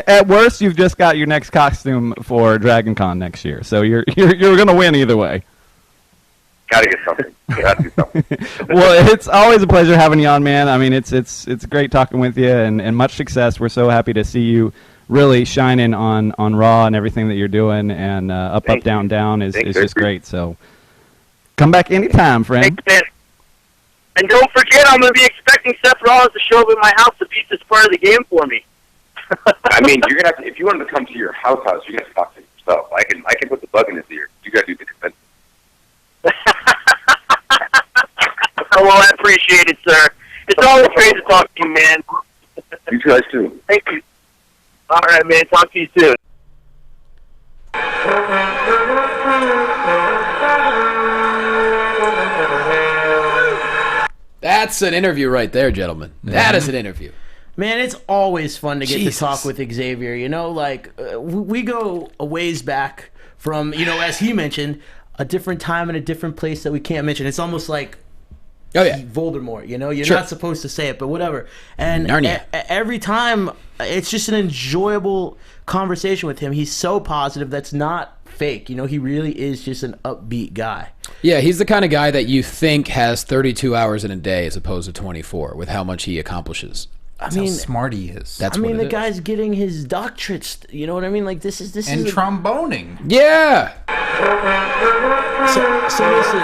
at worst, you've just got your next costume for Dragon Con next year, so you're going to win either way. Gotta get something. Gotta do something. Well, it's always a pleasure having you on, man. I mean, it's great talking with you, and much success. We're so happy to see you really shining on Raw and everything that you're doing, and up, down, down is just great. So come back anytime, friend. Thanks, man. And don't forget, I'm going to be expecting Seth Rollins to show up at my house to beat this part of the game for me. I mean, you're gonna have to, if you want him to come to your house, you're gonna have to talk to yourself. I can put the bug in his ear. You gotta do the defense. Oh, well, I appreciate it, sir. It's always great to talk to you, man. You guys too. Thank you. All right, man. Talk to you soon. That's an interview right there, gentlemen. That is an interview. Man, it's always fun to get to talk with Xavier. You know, like, we go a ways back from, you know, as he mentioned, a different time and a different place that we can't mention. It's almost like Voldemort, you know? You're not supposed to say it, but whatever. And every time, it's just an enjoyable conversation with him. He's so positive. That's not fake. You know, he really is just an upbeat guy. Yeah, he's the kind of guy that you think has 32 hours in a day as opposed to 24 with how much he accomplishes. That's how smart he is. I mean, the guy's getting his doctorates. You know what I mean? Like, this is tromboning. Yeah. So listen,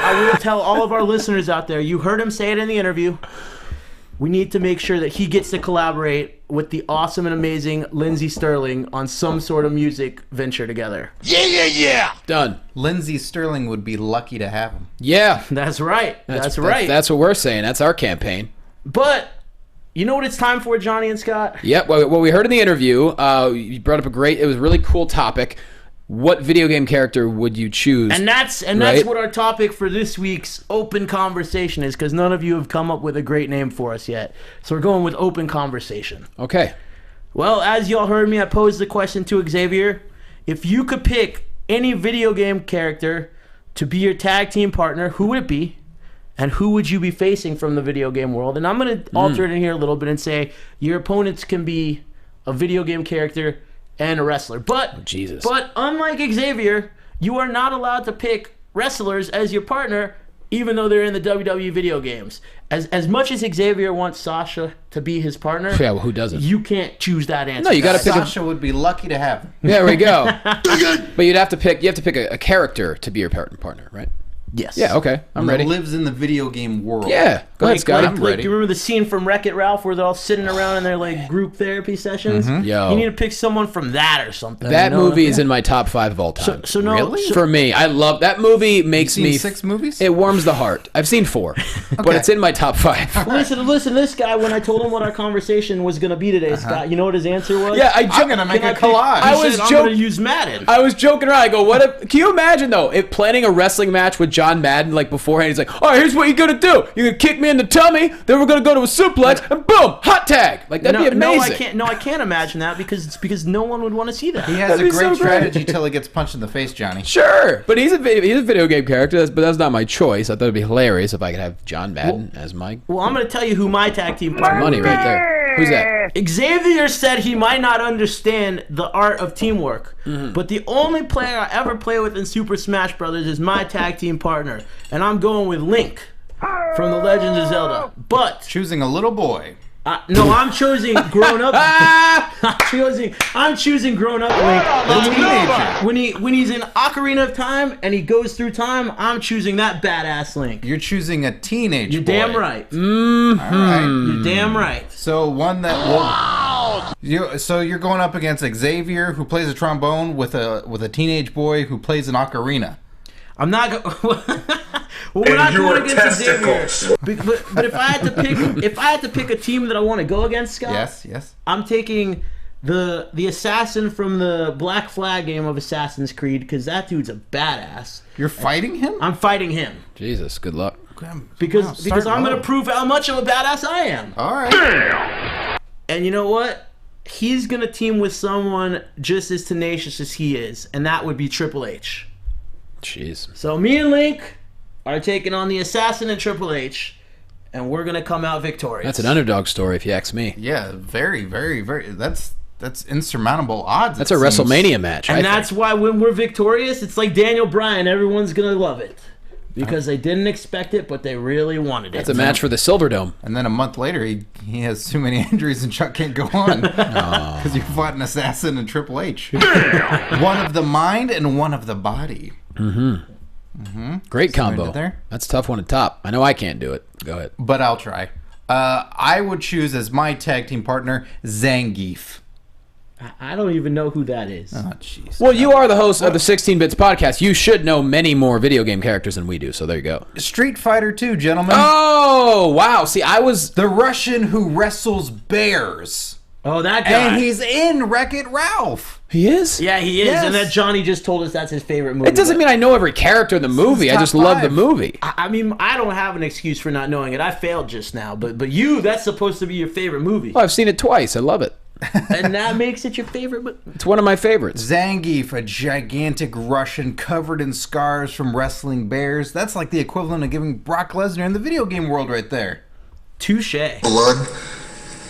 I will tell all of our listeners out there. You heard him say it in the interview. We need to make sure that he gets to collaborate with the awesome and amazing Lindsey Sterling on some sort of music venture together. Yeah. Done. Lindsey Sterling would be lucky to have him. Yeah. That's right. That's right. That's what we're saying. That's our campaign. But you know what it's time for, Johnny and Scott? Yep. Well, we heard in the interview, you brought up it was a really cool topic. What video game character would you choose? And that's what our topic for this week's open conversation is, because none of you have come up with a great name for us yet. So we're going with open conversation. Okay. Well, as y'all heard me, I posed the question to Xavier. If you could pick any video game character to be your tag team partner, who would it be? And who would you be facing from the video game world? And I'm going to alter it in here a little bit and say your opponents can be a video game character and a wrestler. But unlike Xavier, you are not allowed to pick wrestlers as your partner, even though they're in the WWE video games. As much as Xavier wants Sasha to be his partner, well, who doesn't? You can't choose that answer. No, you got to pick. Sasha would be lucky to have him. There we go. But you have to pick a character to be your partner, right? Yes. Yeah, okay. I'm That ready. lives in the video game world. Yeah. Go ahead, Scotty. I'm ready. You remember the scene from Wreck-It Ralph where they're all sitting around in their like group therapy sessions? Yo. You need to pick someone from that or something. That you know? movie is in my top 5 of all time. So no, Really? so- For me, I love that movie. Makes You've seen me 6 movies? It warms the heart. I've seen 4, but it's in my top 5. Listen, this guy, when I told him what our conversation was going to be today, Scott, you know what his answer was? Yeah, I'm going to make a collage. I was I'm going to use Madden. I was joking around. I go, what if, can you imagine though, if planning a wrestling match with John Madden like beforehand, he's like, all right, here's what you're gonna do. You're gonna kick me in the tummy, then we're gonna go to a suplex, and boom, hot tag. Like that'd be amazing. I can't imagine that because no one would want to see that. He has a great strategy till he gets punched in the face, Johnny. Sure, but he's a video game character, but that's not my choice. I thought it'd be hilarious if I could have John Madden as my. Well, I'm gonna tell you who my tag team partner. Money right there. Who's that? Xavier said he might not understand the art of teamwork, but the only player I ever play with in Super Smash Brothers is my tag team partner, and I'm going with Link from The Legend of Zelda. But choosing a little boy. No, I'm choosing grown up. I'm choosing grown up Link. When he's in Ocarina of Time and he goes through time, I'm choosing that badass Link. You're choosing a teenage You're boy. damn right. All right. You're damn right. So one that will. So you're going up against Xavier, who plays a trombone, with a teenage boy who plays an ocarina. I'm not going. Well, we're not going against Xavier. But if I had to pick a team that I want to go against, Scott. Yes. I'm taking the assassin from the Black Flag game of Assassin's Creed because that dude's a badass. You're fighting him? I'm fighting him. Jesus, good luck. Because I'm going to prove how much of a badass I am. All right. And you know what? He's going to team with someone just as tenacious as he is, and that would be Triple H. Jeez. So me and Link are taking on the assassin and Triple H, and we're going to come out victorious. That's an underdog story if you ask me. Yeah, very, very, very. That's insurmountable odds. That's a WrestleMania match. And that's why when we're victorious, it's like Daniel Bryan. Everyone's going to love it. Because they didn't expect it, but they really wanted it. That's a match for the Silverdome. And then a month later, he has too many injuries and Chuck can't go on. Because you fought an assassin and Triple H. One of the mind and one of the body. Great combo. That's a tough one to top. I know I can't do it. Go ahead. But I'll try. I would choose as my tag team partner Zangief. I don't even know who that is. Oh, jeez. Well, you are the host of the 16 Bits podcast. You should know many more video game characters than we do, so there you go. Street Fighter 2, gentlemen. Oh, wow. See, I was... The Russian who wrestles bears. Oh, that guy. And he's in Wreck-It Ralph. He is? Yeah, he is. Yes. And that Johnny just told us that's his favorite movie. It doesn't mean I know every character in the movie. I just love the movie. I mean, I don't have an excuse for not knowing it. I failed just now. But you, that's supposed to be your favorite movie. Well, I've seen it twice. I love it. And that makes it your favorite movie? It's one of my favorites. Zangief, a gigantic Russian covered in scars from wrestling bears. That's like the equivalent of giving Brock Lesnar in the video game world right there. Touche. Blood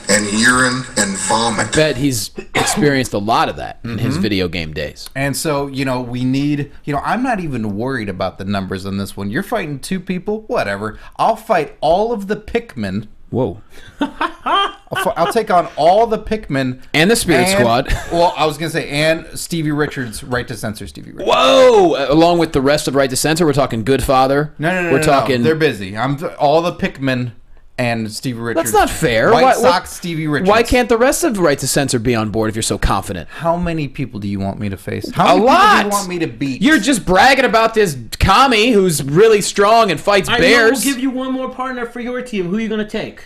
and urine and vomit. I bet he's experienced a lot of that in his video game days. And so, we need, I'm not even worried about the numbers on this one. You're fighting 2 people, whatever. I'll fight all of the Pikmin. Whoa. I'll take on all the Pikmin. And the Spirit Squad. Well, I was going to say, and Stevie Richards, Right to Censor Stevie Richards. Whoa! Along with the rest of Right to Censor, we're talking Good Father. No. We're talking... They're busy. All the Pikmin and Stevie Richards. That's not fair. White Sox, Stevie Richards. Why can't the rest of Right to Censor be on board if you're so confident? How many people do you want me to face? A How many lot. people do you want me to beat? You're just bragging about this commie who's really strong and fights bears. We'll give you one more partner for your team. Who are you going to take?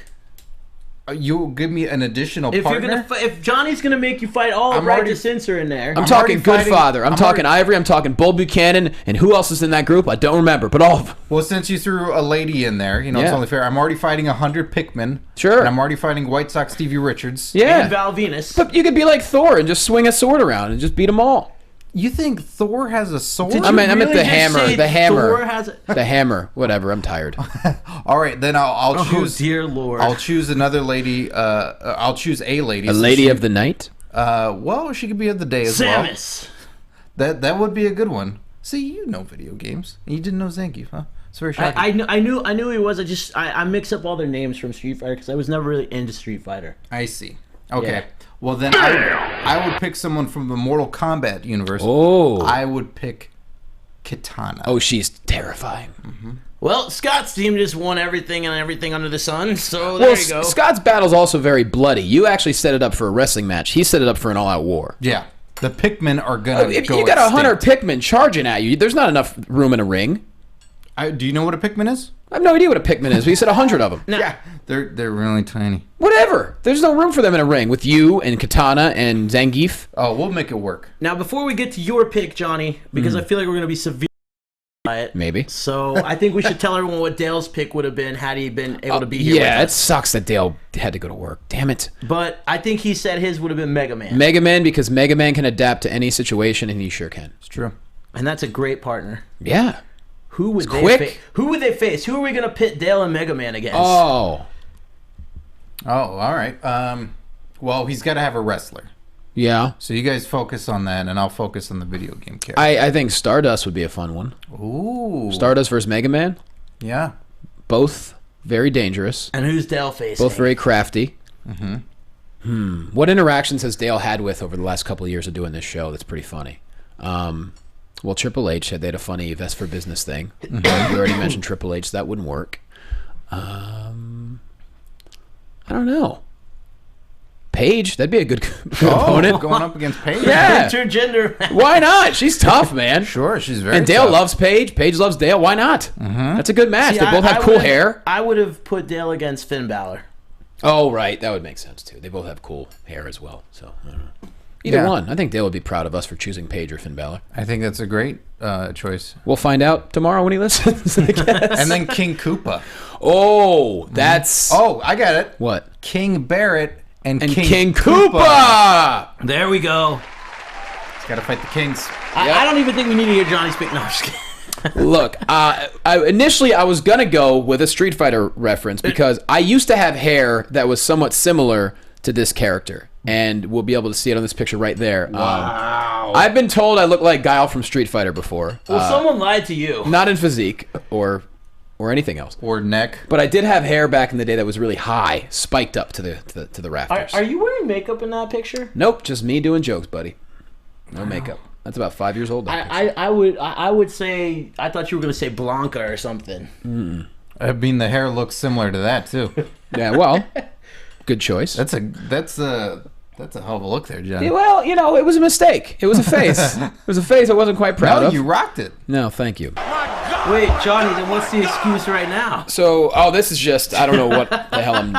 You'll give me an additional If partner? you're gonna, if Johnny's gonna make you fight all Right to Censor in there, I'm talking Good Father. I'm talking Ivory. I'm talking Bull Buchanan. And who else is in that group? I don't remember, but all of them. Well, since you threw a lady in there, it's only fair. I'm already fighting 100 Pikmin. Sure. And I'm already fighting White Sox Stevie Richards. Yeah. and Val Venus. But you could be like Thor and just swing a sword around and just beat them all. You think Thor has a sword? Did I you meant really the just hammer. say The hammer. Thor has a... The hammer. Whatever. I'm tired. All right, then I'll choose. Oh dear Lord! I'll choose another lady. I'll choose a lady. A lady of the night. Well, she could be of the day as Samus. well. That would be a good one. See, you know video games. You didn't know Zangief, huh? It's very shocking. I knew he was. I mix up all their names from Street Fighter because I was never really into Street Fighter. I see. Okay. Yeah. Well, then I would pick someone from the Mortal Kombat universe. Oh. I would pick Katana. Oh, she's terrifying. Well, Scott's team just won everything and everything under the sun, so there you go. Scott's battle's also very bloody. You actually set it up for a wrestling match. He set it up for an all-out war. Yeah. The Pikmin are going to go You got 100 extinct. Pikmin charging at you. There's not enough room in a ring. Do you know what a Pikmin is? I have no idea what a Pikmin is, but you said 100 of them. Yeah. They're really tiny. Whatever. There's no room for them in a ring with you and Katana and Zangief. Oh, we'll make it work. Now, before we get to your pick, Johnny, because I feel like we're going to be severe by it. Maybe. So I think we should tell everyone what Dale's pick would have been had he been able to be here with Yeah, it us. sucks that Dale had to go to work. Damn it. But I think he said his would have been Mega Man. Mega Man, because Mega Man can adapt to any situation, and he sure can. It's true. And that's a great partner. Yeah. Who would they quick. face? Who would they face? Who are we going to pit Dale and Mega Man against? Oh, all right. Well, he's got to have a wrestler. yeah. So you guys focus on that, and I'll focus on the video game character. I think Stardust would be a fun one. Ooh. Stardust versus Mega Man. Yeah. Both very dangerous. And who's Dale facing? Both very crafty. What interactions has Dale had with over the last couple of years of doing this show that's pretty funny? Well, Triple H said they had a funny Vest for Business thing. You already mentioned Triple H, so that wouldn't work. I don't know. Paige, that'd be a good opponent. Going up against Paige? Yeah. Intergender. Why not? She's tough, man. Sure, she's very And Dale tough. loves Paige. Paige loves Dale. Why not? That's a good match. See, They both have I cool would've- hair. I would have put Dale against Finn Balor. Oh, right. That would make sense, too. They both have cool hair as well. So, I don't know. Either one. I think Dale would be proud of us for choosing Paige or Finn Balor. I think that's a great choice. We'll find out tomorrow when he listens, I guess. And then King Koopa. Oh, that's... Oh, I got it. What? King Barrett and King Koopa! There we go. He's got to fight the kings. I don't even think we need to hear Johnny's pick. No, I'm just kidding. Look, initially I was going to go with a Street Fighter reference because I used to have hair that was somewhat similar to this character. And we'll be able to see it on this picture right there. Wow. I've been told I look like Guile from Street Fighter before. Well, someone lied to you. Not in physique or anything else. Or neck. But I did have hair back in the day that was really high, spiked up to the rafters. Are you wearing makeup in that picture? Nope, just me doing jokes, buddy. No makeup. That's about 5 years old. I would say I thought you were gonna say Blanca or something. I mean, the hair looks similar to that too. Yeah, well, good choice. That's a hell of a look there, John. Yeah, well, it was a mistake. It was a face. It was a face I wasn't quite proud of. You rocked it. No, thank you. Wait, Johnny, then what's the excuse right now? So, this is just, I don't know what the hell I'm...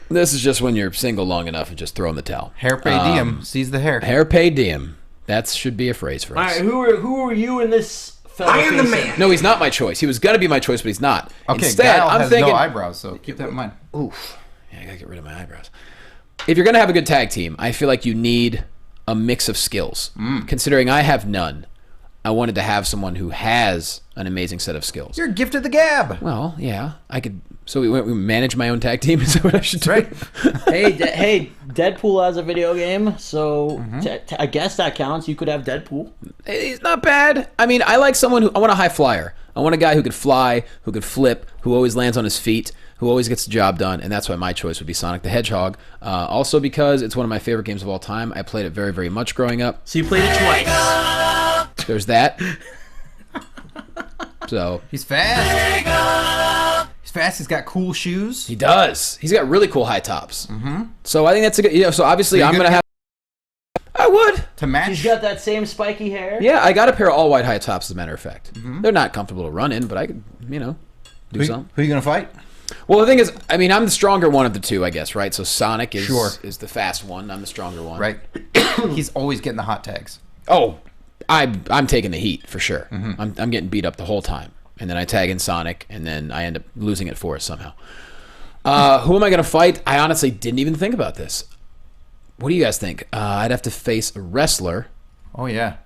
This is just when you're single long enough and just throw in the towel. Hair pay diem sees the hair. Hair pay diem. That should be a phrase for us. All right, who are you in this fella I am the facing? man. No, he's not my choice. He was going to be my choice, but he's not. Okay, Instead, Guile I'm has thinking... no eyebrows, so keep that in mind. Oof. Yeah, I got to get rid of my eyebrows. If you're going to have a good tag team, I feel like you need a mix of skills. Considering I have none, I wanted to have someone who has an amazing set of skills. You're a gift of the gab. Well, yeah, I could. So we manage my own tag team. Is that what I should do? Right. Hey, Deadpool has a video game, so I guess that counts. You could have Deadpool. He's not bad. I mean, I like someone who. I want a high flyer. I want a guy who could fly, who could flip, who always lands on his feet, who always gets the job done, and that's why my choice would be Sonic the Hedgehog. Also because it's one of my favorite games of all time. I played it very, very much growing up. So you played it twice. There's that. So He's fast. He's fast. He's got cool shoes. he does. He's got really cool high tops. So I think that's a good. So obviously I'm gonna have. I would. To match. He's got that same spiky hair. Yeah, I got a pair of all white high tops. As a matter of fact, they're not comfortable to run in, but I could, do something. Who are you going to fight? Well, the thing is, I mean, I'm the stronger one of the two, I guess, right? So Sonic is Sure. is the fast one. I'm the stronger one. Right. He's always getting the hot tags. Oh, I'm taking the heat for sure. I'm getting beat up the whole time, and then I tag in Sonic, and then I end up losing it for us somehow. Who am I going to fight? I honestly didn't even think about this. What do you guys think? I'd have to face a wrestler. Oh yeah.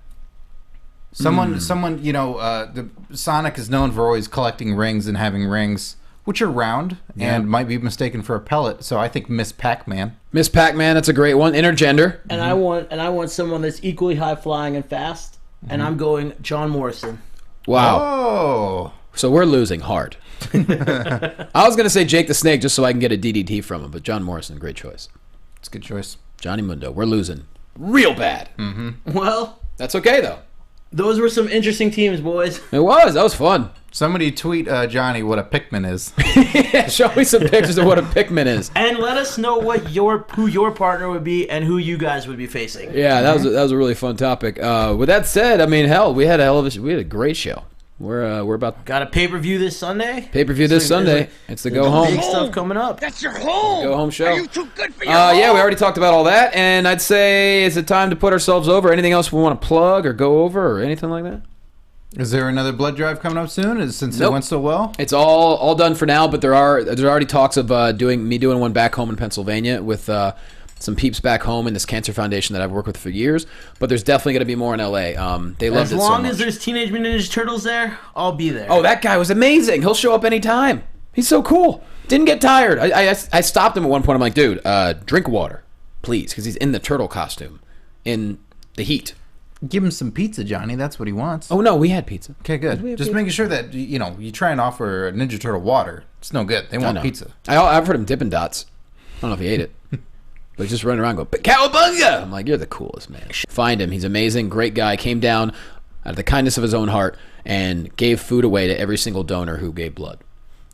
Someone. The Sonic is known for always collecting rings and having rings, which are round and might be mistaken for a pellet. So I think Miss Pac-Man. Miss Pac-Man, that's a great one. Intergender. And I want someone that's equally high flying and fast. And I'm going John Morrison. Wow. Oh. So we're losing hard. I was going to say Jake the Snake just so I can get a DDT from him, but John Morrison, great choice. It's a good choice. Johnny Mundo, we're losing real bad. Well, That's okay, though. Those were some interesting teams, boys. It was. That was fun. Somebody tweet Johnny what a Pikmin is. Yeah, show me some pictures of what a Pikmin is. And let us know who your partner would be and who you guys would be facing. Yeah, that was a really fun topic. With that said, I mean, hell, we had a great show. We're about got a pay-per-view this Sunday. Pay-per-view this Sunday. It's the go home. Big stuff coming up. That's your home. Go home show. Are you too good for your home? Yeah, we already talked about all that, and I'd say is it time to put ourselves over? Anything else we want to plug or go over or anything like that? Is there another blood drive coming up soon? Since Nope. it went so well, It's all done for now, but there's already talks of doing one back home in Pennsylvania with some peeps back home in this cancer foundation that I've worked with for years. But there's definitely going to be more in LA. They loved it so much. As long as there's Teenage Mutant Ninja Turtles there, I'll be there. Oh, that guy was amazing. He'll show up anytime. He's so cool. Didn't get tired. I stopped him at one point. I'm like, dude, drink water, please, because he's in the turtle costume in the heat. give him some pizza, Johnny. That's what he wants. Oh no, we had pizza. Okay, good. Just pizza? making sure that you try and offer Ninja Turtle water. It's no good. They want pizza. I've heard him Dippin' Dots. I don't know if he ate it. But he's just running around going, "Cowabunga!" I'm like, you're the coolest, man. Find him. He's amazing. Great guy. Came down out of the kindness of his own heart and gave food away to every single donor who gave blood.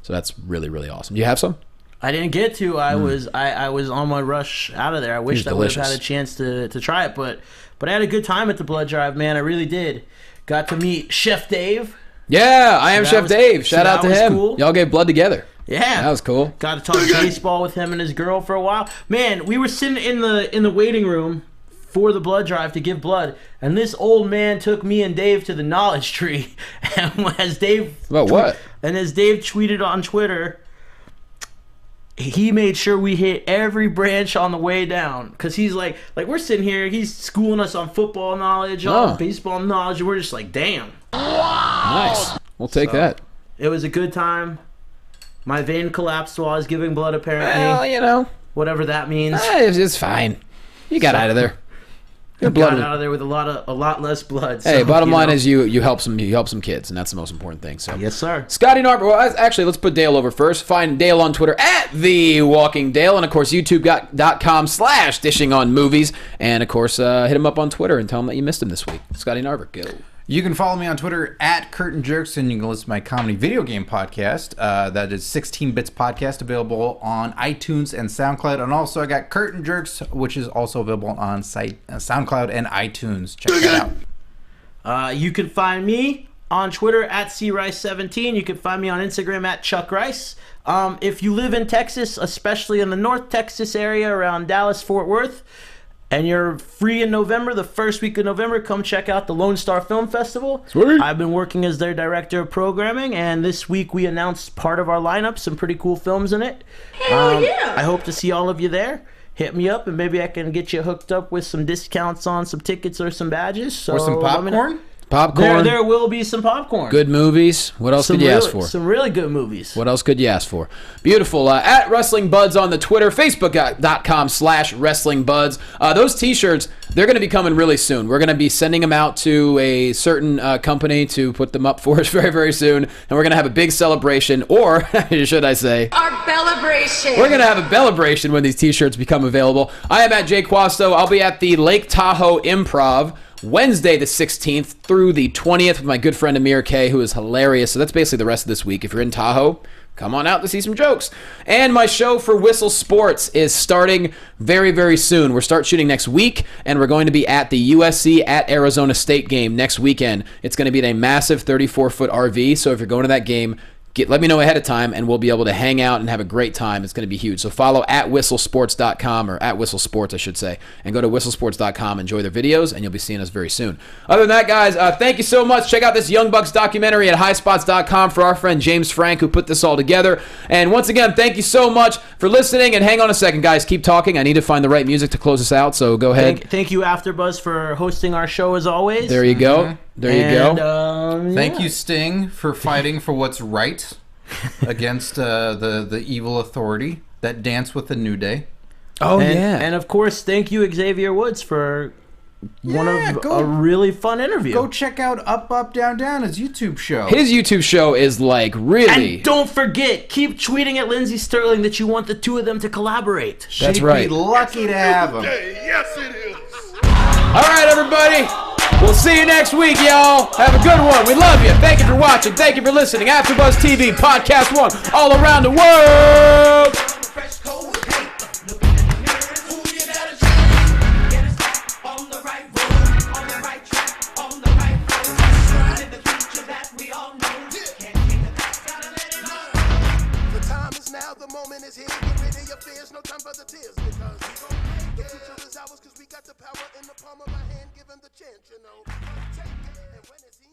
So that's really, really awesome. Do you have some? I didn't get to. I was on my rush out of there. I wish I would have had a chance to try it, but I had a good time at the blood drive, man. I really did. Got to meet Chef Dave. Yeah, I am Chef Dave. Shout out to him. Cool. Y'all gave blood together. Yeah, that was cool. Got to talk baseball with him and his girl for a while. Man, we were sitting in the waiting room for the blood drive to give blood, and this old man took me and Dave to the knowledge tree. And as Dave tweeted on Twitter, he made sure we hit every branch on the way down, because he's like we're sitting here, he's schooling us on football knowledge, on baseball knowledge, and we're just like, damn. Wow. Nice. We'll take that. It was a good time. My vein collapsed while I was giving blood, apparently. Well, whatever that means. It's fine. You got out of there. You got out of there with a lot less blood. Hey, so, bottom line is you help some kids, and that's the most important thing. So yes, sir. Scotty Narber. Well, actually, let's put Dale over first. Find Dale on Twitter at @TheWalkingDale, and of course YouTube.com/dishing-on-movies, and of course hit him up on Twitter and tell him that you missed him this week. Scotty Narber, go. You can follow me on Twitter at Curtain Jerks, and you can listen to my comedy video game podcast. That is 16 Bits Podcast, available on iTunes and SoundCloud. And also, I got Curtain Jerks, which is also available on SoundCloud and iTunes. Check that out. You can find me on Twitter at crice17. You can find me on Instagram at Chuck Rice. If you live in Texas, especially in the North Texas area around Dallas, Fort Worth, and you're free in November, the first week of November, come check out the Lone Star Film Festival. Sweet. I've been working as their director of programming, and this week we announced part of our lineup, some pretty cool films in it. Hell yeah! I hope to see all of you there. Hit me up, and maybe I can get you hooked up with some discounts on some tickets or some badges. So or some popcorn? Popcorn. There will be some popcorn. Good movies. What else could you ask for? Some really good movies. What else could you ask for? Beautiful. At Wrestling Buds on the Twitter, Facebook.com/WrestlingBuds. Those t-shirts, they're going to be coming really soon. We're going to be sending them out to a certain company to put them up for us very, very soon. And we're going to have a big celebration, or should I say, Our celebration. we're going to have a celebration when these t-shirts become available. I am at Jay Quasto. I'll be at the Lake Tahoe Improv Wednesday the 16th through the 20th with my good friend Amir K, who is hilarious. So that's basically the rest of this week. If you're in Tahoe, come on out to see some jokes. And my show for Whistle Sports is starting very, very soon. We're start shooting next week, and we're going to be at the USC at Arizona State game next weekend. It's going to be in a massive 34-foot RV, so if you're going to that game, let me know ahead of time, and we'll be able to hang out and have a great time. It's going to be huge. So follow at whistlesports.com, or at whistlesports, I should say, and go to whistlesports.com, enjoy their videos, and you'll be seeing us very soon. Other than that, guys, thank you so much. Check out this Young Bucks documentary at highspots.com for our friend James Frank, who put this all together. And once again, thank you so much for listening. And hang on a second, guys. Keep talking. I need to find the right music to close us out, so go ahead. Thank you, AfterBuzz, for hosting our show as always. There you go. There you go. Thank you, Sting, for fighting for what's right against the evil authority that dance with the New Day. And of course, thank you, Xavier Woods, for a really fun interview. Go check out Up Up Down Down, his YouTube show. His YouTube show is like really. And don't forget, keep tweeting at Lindsey Sterling that you want the two of them to collaborate. That's She'd right. be lucky to have him. Yes, it is. All right, everybody. We'll see you next week, y'all. Have a good one. We love you. Thank you for watching. Thank you for listening. AfterBuzz TV, Podcast 1, all around the world. The moment is here. Get rid of your fears. No time for the tears. Because the future is ours. Because we got the power in the palm of our hand. Give him the chance, you know. Take it. And when it's